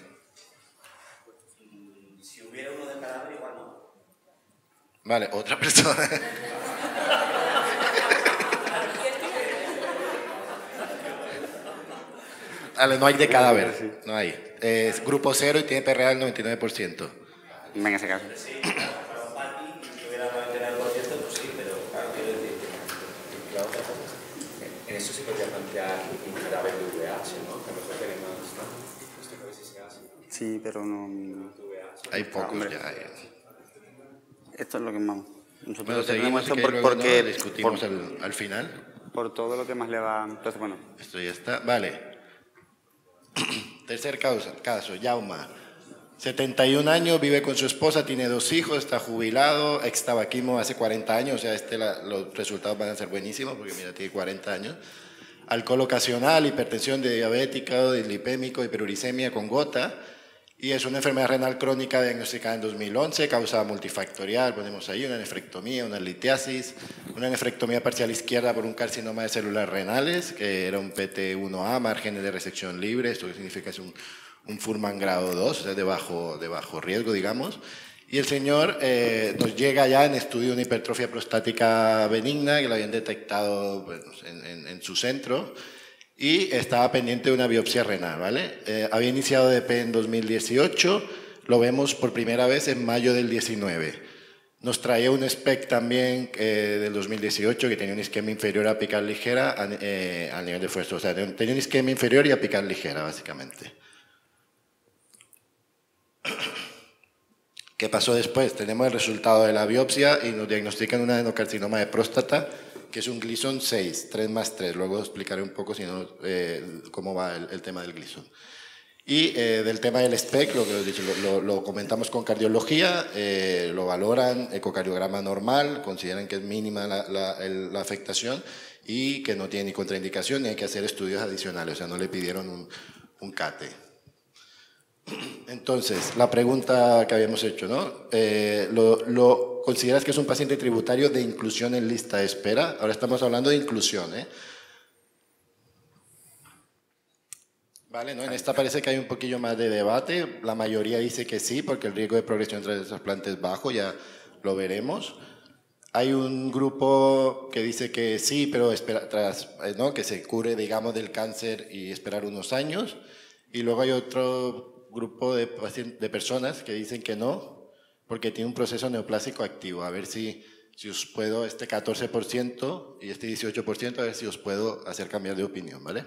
Si hubiera uno de cadáver, igual no. Vale, otra persona. Vale, no hay de cadáver. No hay. Es grupo 0 y tiene PRA del 99%. En ese caso. Sí, para un party, si hubiera 99%, pues sí, pero claro, quiero decir que la otra cosa es, en eso se podría plantear un cadáver de VH, ¿no? Que a lo mejor tiene más, ¿no? Esto creo que sí se hace. Sí, pero no... Hay pocos hombre. ya. Esto es lo que más... Nosotros Bueno, tenemos seguimos, esto porque... ¿no? Discutimos al final. Por todo lo que más le va... Entonces, bueno... Esto ya está. Vale. Tercer caso, Jauma. 71 años, vive con su esposa, tiene 2 hijos, está jubilado, ex tabaquismo hace 40 años, o sea, los resultados van a ser buenísimos porque mira, tiene 40 años. Alcohol ocasional, hipertensión diabética, dislipémico, hiperuricemia con gota, y es una enfermedad renal crónica diagnosticada en 2011, causa multifactorial, ponemos ahí una nefrectomía, una litiasis, una nefrectomía parcial izquierda por un carcinoma de células renales, que era un PT1A, márgenes de resección libre, esto significa que es un Fuhrmann grado 2, o sea, de bajo riesgo, digamos. Y el señor nos llega ya en estudio de una hipertrofia prostática benigna, que lo habían detectado bueno, en su centro, y estaba pendiente de una biopsia renal, ¿vale? Había iniciado DP en 2018, lo vemos por primera vez en mayo del 19. Nos traía un SPEC también del 2018 que tenía un isquemia inferior a apical ligera al nivel de esfuerzo, o sea, tenía un isquemia inferior y apical ligera, básicamente. ¿Qué pasó después? Tenemos el resultado de la biopsia y nos diagnostican un adenocarcinoma de próstata, que es un Gleason 6, 3 más 3. Luego explicaré un poco si no, cómo va el tema del Gleason. Y del tema del SPEC, lo comentamos con cardiología, lo valoran, ecocardiograma normal, consideran que es mínima la afectación y que no tiene ni contraindicación ni hay que hacer estudios adicionales, o sea, no le pidieron un CATE. Entonces, la pregunta que habíamos hecho, ¿no? ¿Lo consideras que es un paciente tributario de inclusión en lista de espera? Ahora estamos hablando de inclusión, ¿eh? Vale, ¿no? En esta parece que hay un poquillo más de debate. La mayoría dice que sí, porque el riesgo de progresión tras el trasplante es bajo, ya lo veremos. Hay un grupo que dice que sí, pero espera, ¿no? Que se cure, digamos, del cáncer y esperar unos años. Y luego hay otro grupo de personas que dicen que no, porque tiene un proceso neoplásico activo. A ver si os puedo, este 14% y este 18%, a ver si os puedo hacer cambiar de opinión, ¿vale?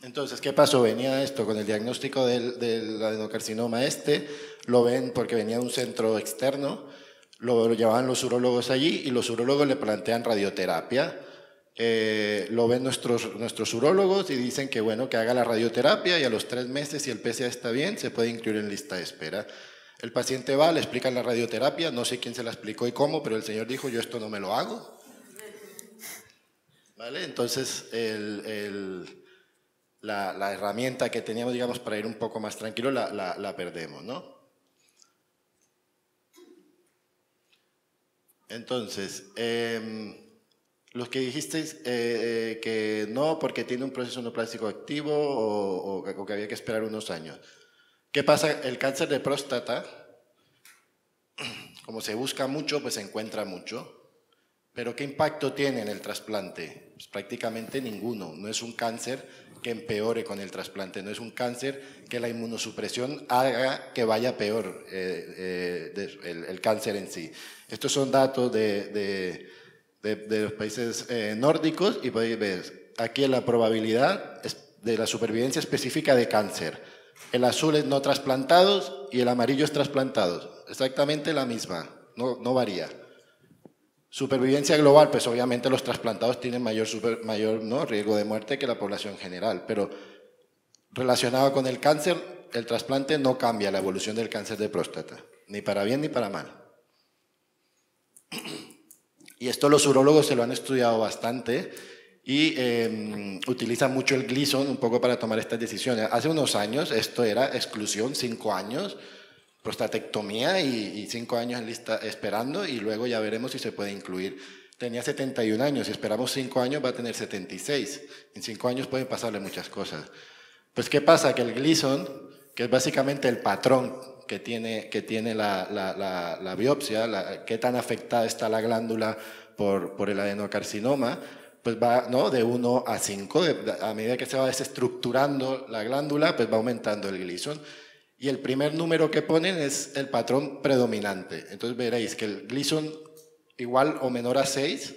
Entonces, ¿qué pasó? Venía esto con el diagnóstico del adenocarcinoma lo ven porque venía de un centro externo, lo llevaban los urólogos allí y los urólogos le plantean radioterapia. Lo ven nuestros urólogos y dicen que bueno, que haga la radioterapia y a los 3 meses, si el PSA está bien, se puede incluir en lista de espera. El paciente va, le explican la radioterapia, no sé quién se la explicó y cómo, pero el señor dijo, yo esto no me lo hago. ¿Vale? Entonces, la herramienta que teníamos, digamos, para ir un poco más tranquilo, la perdemos, ¿no? Entonces, los que dijisteis que no porque tiene un proceso neoplásico activo o que había que esperar unos años. ¿Qué pasa? El cáncer de próstata, como se busca mucho, pues se encuentra mucho. ¿Pero qué impacto tiene en el trasplante? Pues prácticamente ninguno. No es un cáncer que empeore con el trasplante, no es un cáncer que la inmunosupresión haga que vaya peor el cáncer en sí. Estos son datos de los países nórdicos y podéis ver aquí la probabilidad de la supervivencia específica de cáncer. El azul es no trasplantados y el amarillo es trasplantados. Exactamente la misma, no varía. Supervivencia global, pues obviamente los trasplantados tienen mayor ¿no? riesgo de muerte que la población general, pero relacionado con el cáncer, el trasplante no cambia la evolución del cáncer de próstata, ni para bien ni para mal. Y esto los urólogos se lo han estudiado bastante y utilizan mucho el Gleason un poco para tomar estas decisiones. Hace unos años esto era exclusión, 5 años, prostatectomía y 5 años en lista esperando y luego ya veremos si se puede incluir. tenía 71 años, si esperamos 5 años va a tener 76. En 5 años pueden pasarle muchas cosas. Pues ¿qué pasa? Que el Gleason, que es básicamente el patrón que tiene la biopsia, qué tan afectada está la glándula por el adenocarcinoma, pues va, ¿no?, de 1 a 5, a medida que se va desestructurando la glándula, pues va aumentando el Gleason. Y el primer número que ponen es el patrón predominante. Entonces veréis que el Gleason igual o menor a 6,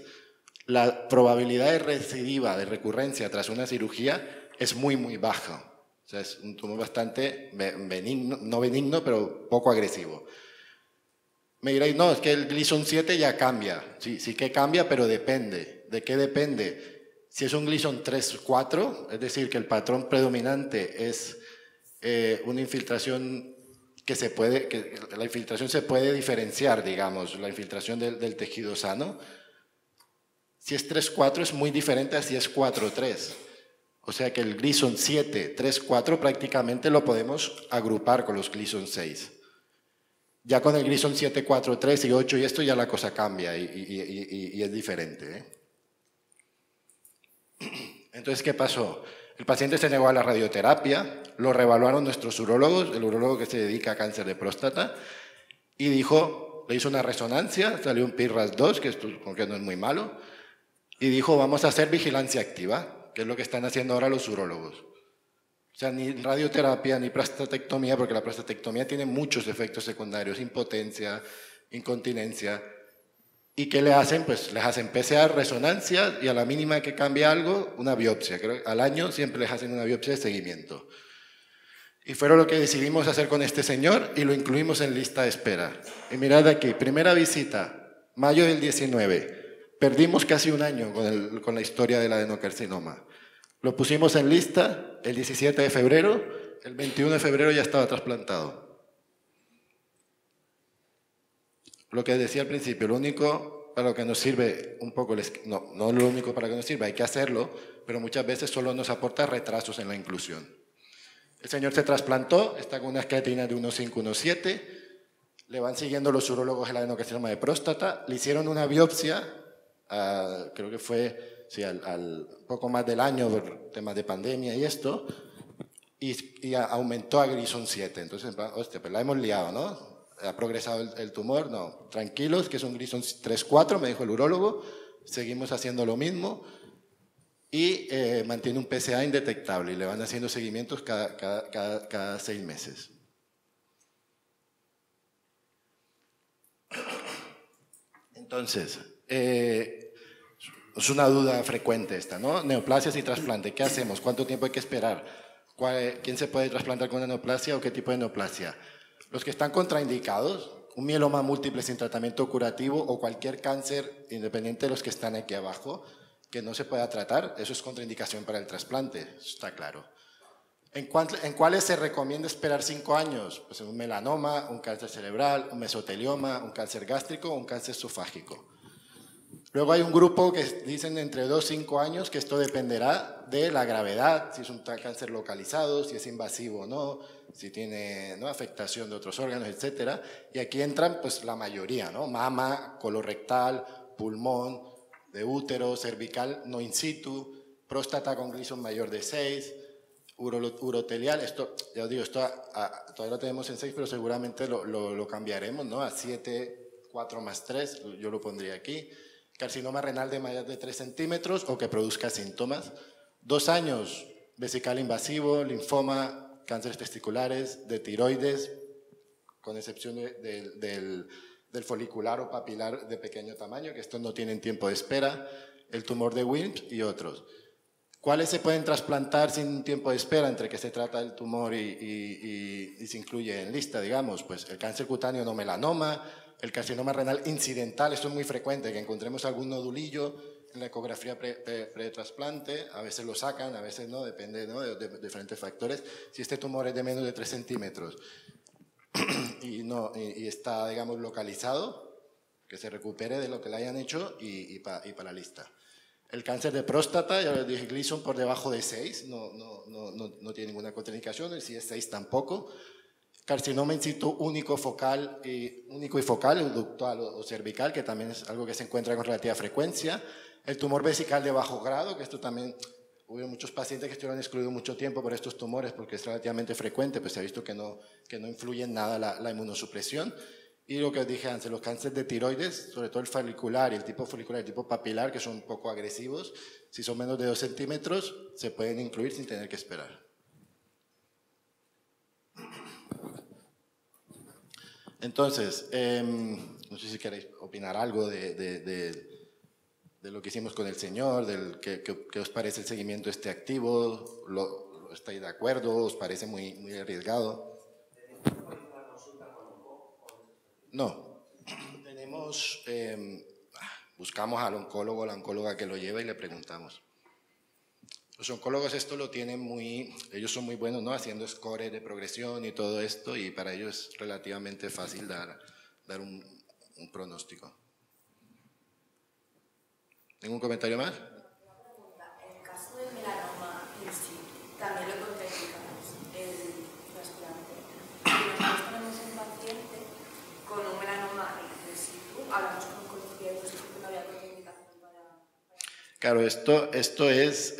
la probabilidad de recidiva, de recurrencia tras una cirugía es muy, muy baja. O sea, es un tumor bastante benigno, no benigno, pero poco agresivo. Me diréis, no, es que el Gleason 7 ya cambia. Sí, sí que cambia, pero depende. ¿De qué depende? Si es un Gleason 3-4, es decir, que el patrón predominante es una infiltración que la infiltración se puede diferenciar, digamos, la infiltración del tejido sano. Si es 3-4 es muy diferente a si es 4-3. O sea que el Gleason 7, 3-4 prácticamente lo podemos agrupar con los Gleason 6. Ya con el Gleason 7, 4, 3 y 8 y esto ya la cosa cambia y es diferente, ¿eh? Entonces, ¿qué pasó? El paciente se negó a la radioterapia, lo reevaluaron nuestros urólogos, el urólogo que se dedica a cáncer de próstata, y dijo, le hizo una resonancia, salió un PIRAS-2, que esto porque no es muy malo, y dijo, vamos a hacer vigilancia activa, que es lo que están haciendo ahora los urólogos. O sea, ni radioterapia, ni prostatectomía, porque la prostatectomía tiene muchos efectos secundarios, impotencia, incontinencia. ¿Y qué le hacen? Pues les hacen PSA, resonancia, y a la mínima que cambie algo, una biopsia. Creo que al año siempre les hacen una biopsia de seguimiento. Y fueron lo que decidimos hacer con este señor y lo incluimos en lista de espera. Y mirad aquí, primera visita, mayo del 19. Perdimos casi un año con la historia del adenocarcinoma. Lo pusimos en lista el 17 de febrero, el 21 de febrero ya estaba trasplantado. Lo que decía al principio, lo único para lo que nos sirve un poco, no lo único para lo que nos sirve, hay que hacerlo, pero muchas veces solo nos aporta retrasos en la inclusión. El señor se trasplantó, está con una creatina de 1,5, 1,7, le van siguiendo los urólogos el adenocarcinoma de próstata, le hicieron una biopsia, creo que fue al poco más del año por temas de pandemia y esto, y aumentó a Gleason 7. Entonces, hostia, pues la hemos liado, ¿no? ¿Ha progresado el tumor? No, tranquilos, que es un Gleason 3-4, me dijo el urólogo, seguimos haciendo lo mismo y mantiene un PSA indetectable y le van haciendo seguimientos cada 6 meses. Entonces, es una duda frecuente esta, ¿no? Neoplasias y trasplante, ¿qué hacemos? ¿Cuánto tiempo hay que esperar? ¿Quién se puede trasplantar con una neoplasia o qué tipo de neoplasia? Los que están contraindicados, un mieloma múltiple sin tratamiento curativo o cualquier cáncer, independiente de los que están aquí abajo, que no se pueda tratar, eso es contraindicación para el trasplante, eso está claro. ¿En cuáles se recomienda esperar 5 años? Pues un melanoma, un cáncer cerebral, un mesotelioma, un cáncer gástrico o un cáncer esofágico. Luego hay un grupo que dicen entre 2 y 5 años, que esto dependerá de la gravedad, si es un cáncer localizado, si es invasivo o no, si tiene, ¿no?, afectación de otros órganos, etc. Y aquí entran pues la mayoría, ¿no? Mama, colorectal, pulmón, de útero, cervical, no in situ, próstata con Gleason mayor de 6, urotelial, esto, ya os digo, esto todavía lo tenemos en 6, pero seguramente lo cambiaremos, ¿no?, a 7, 4 más 3, yo lo pondría aquí. Carcinoma renal de mayor de 3 centímetros o que produzca síntomas. 2 años, vesical invasivo, linfoma, cánceres testiculares, de tiroides, con excepción del folicular o papilar de pequeño tamaño, que estos no tienen tiempo de espera, el tumor de Wilms y otros. ¿Cuáles se pueden trasplantar sin tiempo de espera entre que se trata el tumor y se incluye en lista, digamos? Pues el cáncer cutáneo no melanoma, el carcinoma renal incidental, esto es muy frecuente, que encontremos algún nodulillo en la ecografía pre-trasplante, a veces lo sacan, a veces no, depende, ¿no?, de diferentes factores. Si este tumor es de menos de 3 centímetros y está, digamos, localizado, que se recupere de lo que le hayan hecho y para la lista. El cáncer de próstata, ya les dije, Gleason por debajo de 6, no tiene ninguna contraindicación, y si es 6 tampoco. carcinoma in situ único y focal, ductal o cervical, que también es algo que se encuentra con relativa frecuencia. El tumor vesical de bajo grado, que esto también hubo muchos pacientes que estuvieron excluidos mucho tiempo por estos tumores porque es relativamente frecuente, pues se ha visto que no influye en nada la inmunosupresión. Y lo que os dije antes, los cánceres de tiroides, sobre todo el folicular y el tipo folicular y el tipo papilar, que son un poco agresivos, si son menos de 2 centímetros, se pueden incluir sin tener que esperar. Entonces, no sé si queréis opinar algo de lo que hicimos con el señor, ¿qué os parece el seguimiento activo? ¿Estáis de acuerdo? ¿Os parece muy arriesgado? No, tenemos, buscamos al oncólogo o la oncóloga que lo lleva y le preguntamos. Los oncólogos esto lo tienen ellos son muy buenos, ¿no? Haciendo scores de progresión y todo esto, y para ellos es relativamente fácil dar un pronóstico. ¿Ningún comentario más? Una pregunta. En el caso del melanoma in situ, también lo contraindicamos el trasplante. Si nosotros tenemos un paciente con un melanoma in situ, hablamos con un conocido que no había contraindicación para... Claro, esto es,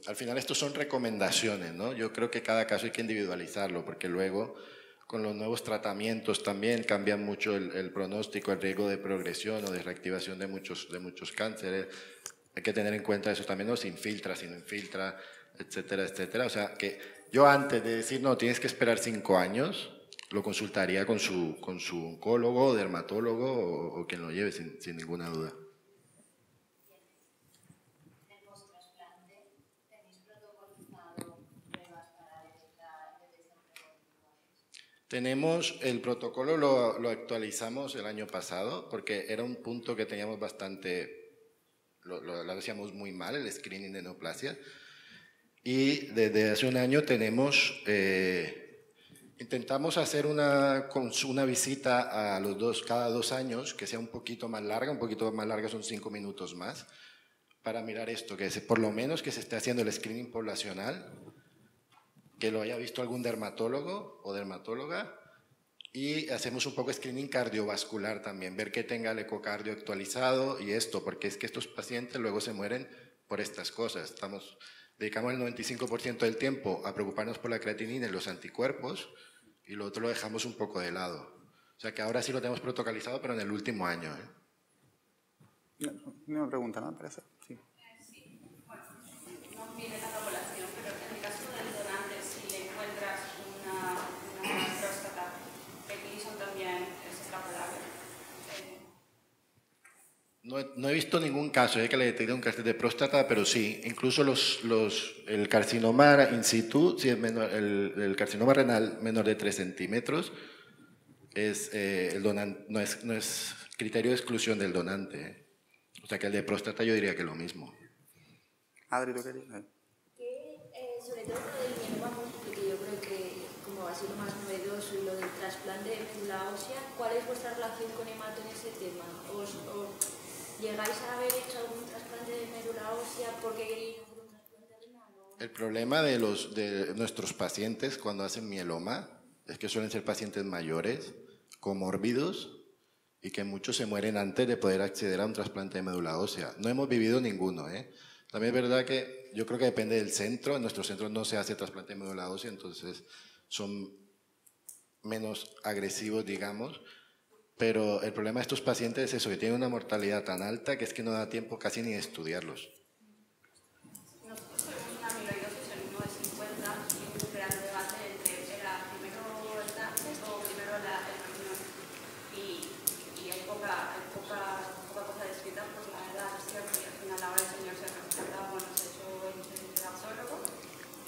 al final estos son recomendaciones, ¿no? Yo creo que cada caso hay que individualizarlo, porque luego con los nuevos tratamientos también cambian mucho el pronóstico, el riesgo de progresión o de reactivación de muchos cánceres. Hay que tener en cuenta eso también, ¿no? Si infiltra, si no infiltra, etcétera, etcétera. O sea, que yo antes de decir, no, tienes que esperar 5 años, lo consultaría con su oncólogo, dermatólogo o quien lo lleve sin ninguna duda. Tenemos el protocolo, lo actualizamos el año pasado porque era un punto que teníamos bastante, lo hacíamos muy mal, el screening de neoplasia. Y desde hace un año intentamos hacer una visita cada 2 años, que sea un poquito más larga son 5 minutos más, para mirar esto, por lo menos que se esté haciendo el screening poblacional, que lo haya visto algún dermatólogo o dermatóloga, y hacemos un poco de screening cardiovascular también, ver que tenga el ecocardio actualizado y esto, porque es que estos pacientes luego se mueren por estas cosas. Dedicamos el 95% del tiempo a preocuparnos por la creatinina y los anticuerpos, y lo otro lo dejamos un poco de lado. O sea que ahora sí lo tenemos protocolizado, pero en el último año. No me pregunta, ¿no? Parece. Sí. Sí, bueno, no viene tanta población, pero en el caso del donante, si le encuentras una próstata, el Gleason también es extrapolable. No he visto ningún caso que le detecte un cáncer de próstata, pero sí, incluso el carcinoma in situ, si es el carcinoma renal menor de 3 centímetros, el donante, no es criterio de exclusión del donante. O sea que el de próstata yo diría que lo mismo. Adri, ¿tú querías? Sobre todo lo del mieloma múltiple, que yo creo que como ha sido más novedoso, y lo del trasplante de médula ósea, ¿cuál es vuestra relación con Hemato en ese tema? ¿Llegáis a haber hecho algún trasplante de médula ósea porque queréis hacer un trasplante renal? El problema de nuestros pacientes cuando hacen mieloma es que suelen ser pacientes mayores, comórbidos, y que muchos se mueren antes de poder acceder a un trasplante de médula ósea. No hemos vivido ninguno, ¿eh? También es verdad que yo creo que depende del centro. En nuestros centros no se hace trasplante de médula ósea, entonces son menos agresivos, digamos. Pero el problema de estos pacientes es eso, que tienen una mortalidad tan alta que es que no da tiempo casi ni de estudiarlos. Nosotros tuvimos una amiloidosis en 1 de 50 y un gran debate entre era primero el cáncer o primero el riñón. Y hay poca cosa descrita por la edad, es cierto, y al final ahora el señor se ha representado, bueno, se ha hecho el absólogo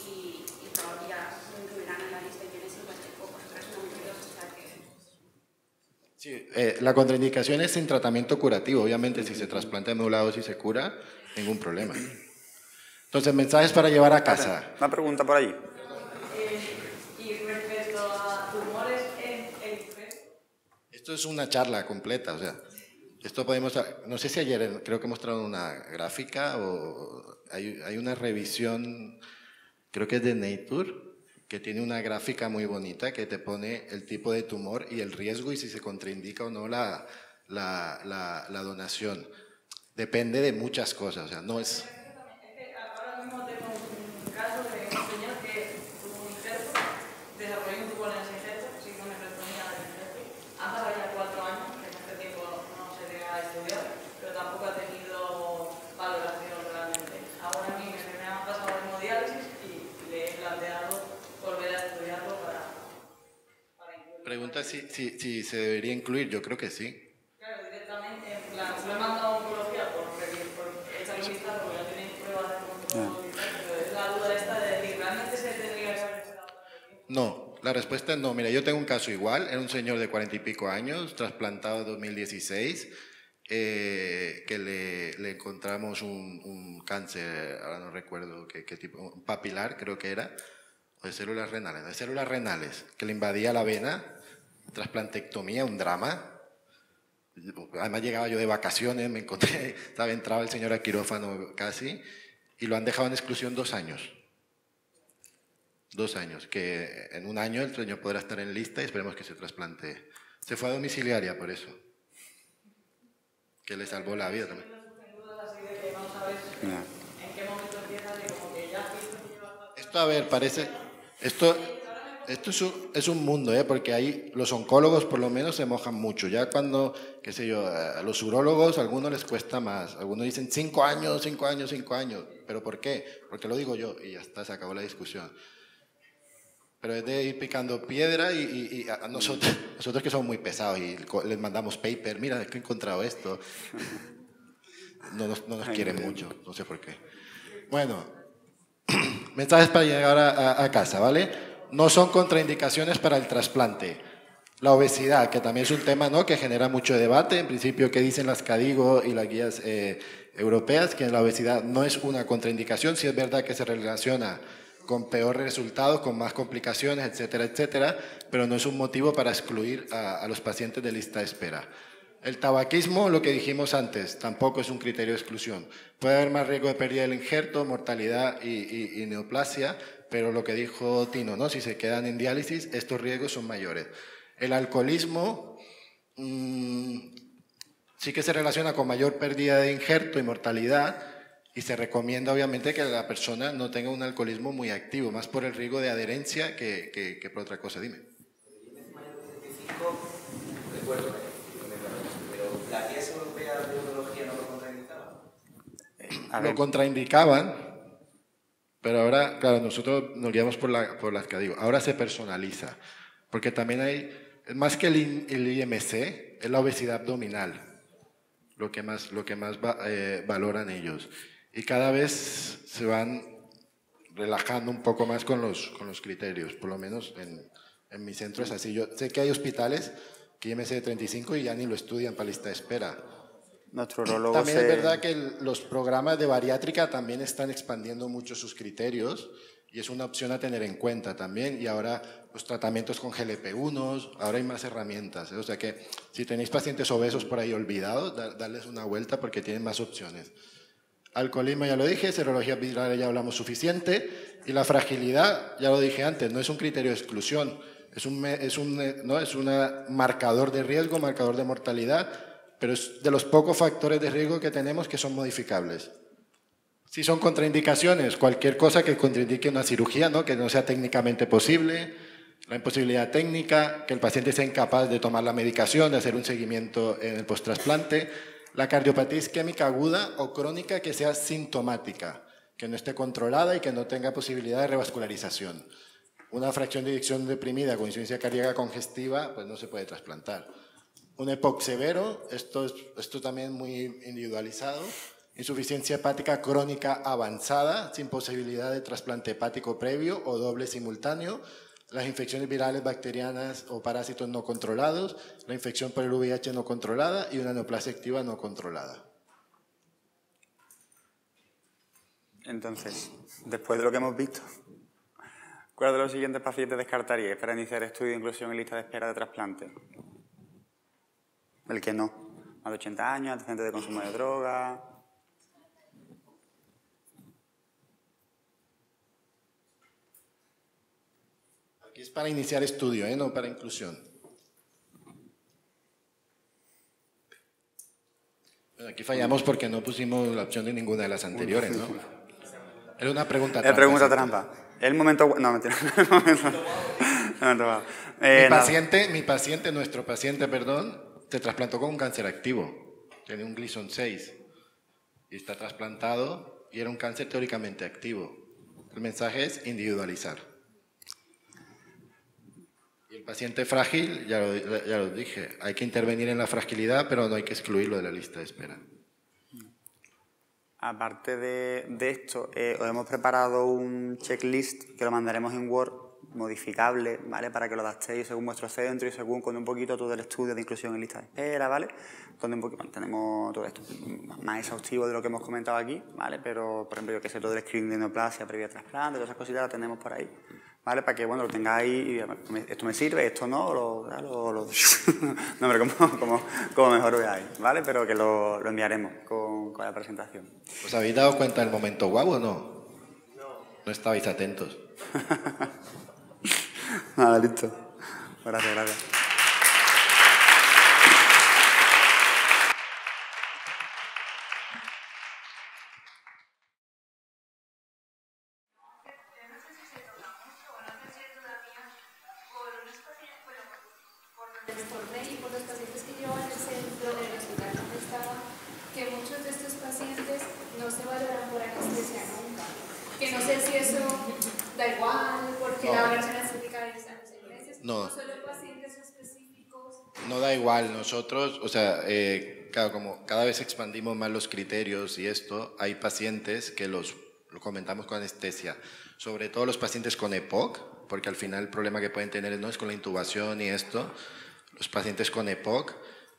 y todavía se incluirán en la lista y tiene 50 y pocos, pero es una amiloidosis, o sea que... Sí, la contraindicación es en tratamiento curativo. Obviamente, si se trasplanta de médula ósea y se cura, ningún problema. Entonces, mensajes para llevar a casa. Una pregunta por allí. Y respecto a tumores en el feto. Esto es una charla completa, o sea, esto podemos... No sé si ayer creo que he mostrado una gráfica o hay una revisión, creo que es de Nature, que tiene una gráfica muy bonita que te pone el tipo de tumor y el riesgo y si se contraindica o no la donación. Depende de muchas cosas, o sea, no es... Ahora mismo tengo un caso de un señor que tuvo un injerto, desarrolló un tumor en ese injerto, se hizo una nefrectomía del injerto. Han pasado ya 4 años, que en este tiempo no se llega a estudiar, pero tampoco ha tenido valoración realmente. Ahora a mí me han pasado hemodiálisis y le he planteado volver a estudiarlo para incluirlo. Pregunta si se debería incluir, yo creo que sí. Claro, directamente, en plan, se lo he mandado a oncología por echarle un vistazo, porque ya tenéis pruebas de cómo pero es la duda esta de decir, ¿realmente se tendría que haber hecho la prueba? No, la respuesta es no. Mira, yo tengo un caso igual, era un señor de 40 y pico años, trasplantado en 2016, que le encontramos un cáncer, ahora no recuerdo qué tipo, un papilar creo que era, o de células renales, que le invadía la vena, trasplantectomía, un drama. Además llegaba yo de vacaciones, me encontré, entraba el señor a quirófano casi, y lo han dejado en exclusión 2 años. 2 años, que en 1 año el señor podrá estar en lista y esperemos que se trasplante. Se fue a domiciliaria por eso, que le salvó la vida también. Esto, a ver, parece... Esto es un mundo, porque ahí los oncólogos por lo menos se mojan mucho. Ya cuando, qué sé yo, a los urólogos a algunos les cuesta más. Algunos dicen 5 años, 5 años, 5 años. ¿Pero por qué? Porque lo digo yo y ya está, se acabó la discusión. Pero es de ir picando piedra y a nosotros que somos muy pesados y les mandamos paper, mira, es que he encontrado esto. No nos quieren mucho, no sé por qué. Bueno, mensajes para llegar a casa, ¿vale? No son contraindicaciones para el trasplante. La obesidad, que también es un tema, ¿no?, que genera mucho debate. En principio, ¿qué dicen las CADIGO y las guías europeas? Que la obesidad no es una contraindicación. Sí es verdad que se relaciona con peor resultado, con más complicaciones, etcétera, etcétera, pero no es un motivo para excluir a los pacientes de lista de espera. El tabaquismo, lo que dijimos antes, tampoco es un criterio de exclusión. Puede haber más riesgo de pérdida del injerto, mortalidad y neoplasia, pero lo que dijo Tino, ¿no?, si se quedan en diálisis, estos riesgos son mayores. El alcoholismo sí que se relaciona con mayor pérdida de injerto y mortalidad y se recomienda obviamente que la persona no tenga un alcoholismo muy activo, más por el riesgo de adherencia que por otra cosa. Dime. Recuerdo, pero ¿las guías europeas de urología no lo contraindicaban? Lo contraindicaban, pero ahora, claro, nosotros nos guiamos por las que digo. Ahora se personaliza, porque también hay, más que el IMC, es la obesidad abdominal, lo que más valoran ellos. Y cada vez se van relajando un poco más con los criterios, por lo menos en mi centro es así. Yo sé que hay hospitales que IMC de 35 y ya ni lo estudian para lista de espera. También es verdad que los programas de bariátrica también están expandiendo mucho sus criterios y es una opción a tener en cuenta también. Y ahora los tratamientos con GLP-1, ahora hay más herramientas. O sea que si tenéis pacientes obesos por ahí olvidados, darles una vuelta porque tienen más opciones. Alcoholismo ya lo dije, serología viral ya hablamos suficiente. Y la fragilidad, ya lo dije antes, no es un criterio de exclusión, es un marcador de riesgo, marcador de mortalidad, pero es de los pocos factores de riesgo que tenemos que son modificables. Si son contraindicaciones, cualquier cosa que contraindique una cirugía, ¿no?, que no sea técnicamente posible, la imposibilidad técnica, que el paciente sea incapaz de tomar la medicación, de hacer un seguimiento en el posttrasplante, la cardiopatía isquémica aguda o crónica que sea sintomática, que no esté controlada y que no tenga posibilidad de revascularización. Una fracción de eyección deprimida con insuficiencia cardíaca congestiva, pues no se puede trasplantar. Un EPOC severo, esto también muy individualizado. Insuficiencia hepática crónica avanzada, sin posibilidad de trasplante hepático previo o doble simultáneo. Las infecciones virales bacterianas o parásitos no controlados, la infección por el VIH no controlada y una neoplasia activa no controlada. Entonces, después de lo que hemos visto, ¿cuál de los siguientes pacientes descartaríais para iniciar estudio de inclusión en lista de espera de trasplante? El que no. Más de 80 años, antecedentes de consumo de droga. es para iniciar estudio, no para inclusión. Bueno, aquí fallamos porque no pusimos la opción de ninguna de las anteriores, ¿no? Era una pregunta trampa. Pregunta trampa. El momento... No, mentira. El momento... Nuestro paciente, se trasplantó con un cáncer activo. Tiene un Gleason 6. Y está trasplantado y era un cáncer teóricamente activo. El mensaje es individualizar. Y el paciente frágil, ya lo dije, hay que intervenir en la fragilidad, pero no hay que excluirlo de la lista de espera. Aparte de esto, os hemos preparado un checklist que lo mandaremos en Word, modificable, ¿vale? Para que lo adaptéis según vuestro centro y según con un poquito todo el estudio de inclusión en lista de espera, ¿vale? Donde un poquito tenemos todo esto más exhaustivo de lo que hemos comentado aquí, ¿vale? Pero, por ejemplo, yo que sé, todo el screening de neoplasia previa a trasplante, todas esas cositas las tenemos por ahí, ¿vale? Para que, bueno, lo tengáis y esto me sirve, esto no, no, pero como mejor veáis, ¿vale? Pero que lo enviaremos con la presentación. ¿Os habéis dado cuenta del momento guau o no? No estabais atentos. Nada, listo. Gracias. Y por los pacientes que llevo en el centro, en el hospital donde estaba, que muchos de estos pacientes no se valoran por anestesia nunca. Que no sé si eso da igual, porque la valoración estética es a los 6 meses, no. O solo pacientes específicos. No da igual, nosotros, o sea, claro, como cada vez expandimos más los criterios y esto, hay pacientes que lo comentamos con anestesia, sobre todo los pacientes con EPOC, porque al final el problema que pueden tener no es con la intubación y esto. Los pacientes con EPOC,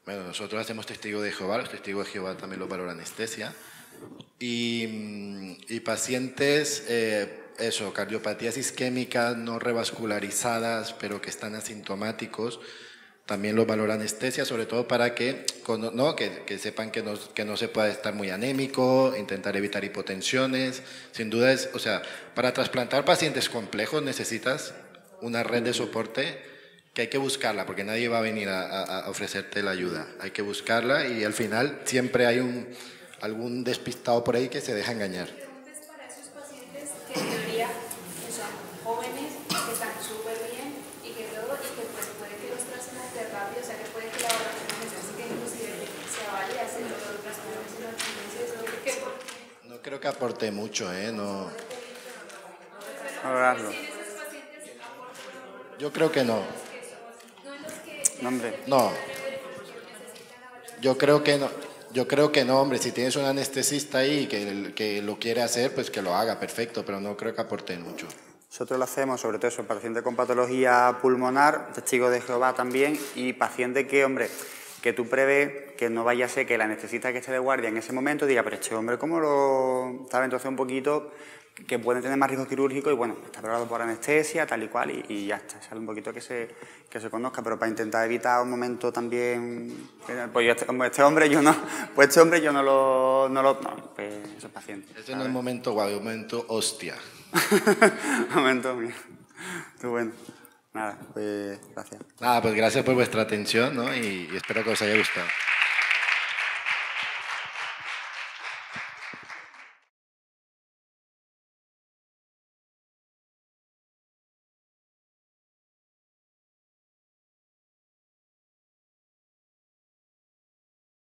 bueno, nosotros hacemos testigo de Jehová, los testigos de Jehová también lo valoran anestesia. Y pacientes, cardiopatías isquémicas no revascularizadas, pero que están asintomáticos, también lo valoran anestesia, sobre todo para que sepan que no se puede estar muy anémico, intentar evitar hipotensiones. Sin duda para trasplantar pacientes complejos necesitas una red de soporte que hay que buscarla, porque nadie va a venir a ofrecerte la ayuda. Hay que buscarla y al final siempre hay algún despistado por ahí que se deja engañar. Preguntas para esos pacientes que en teoría son jóvenes, que están súper bien y que todo, y que pues puede que los trasplantes rápido, o sea que puede que la valoración necesite que inclusive se vaya a hacer los trasplantes en los meses, no creo que aporte mucho, no. Yo creo que no. No, hombre. No. Yo creo que no, hombre. Si tienes un anestesista ahí que lo quiere hacer, pues que lo haga, perfecto, pero no creo que aporte mucho. Nosotros lo hacemos, sobre todo eso, paciente con patología pulmonar, testigo de Jehová también, y paciente que tú prevés que no vaya a ser que el anestesista que esté de guardia en ese momento diga, pero este hombre, ¿cómo lo...? ¿Sabe? Entonces un poquito que pueden tener más riesgo quirúrgico y bueno, está preparado por anestesia, tal y cual, y ya está, sale un poquito que se conozca, pero para intentar evitar un momento también, pues este hombre yo no pues esos pacientes. Este no es el momento guau, es el momento hostia. Momento mío. Tú bueno. Nada, pues gracias. Nada, pues gracias por vuestra atención, ¿no? Y espero que os haya gustado.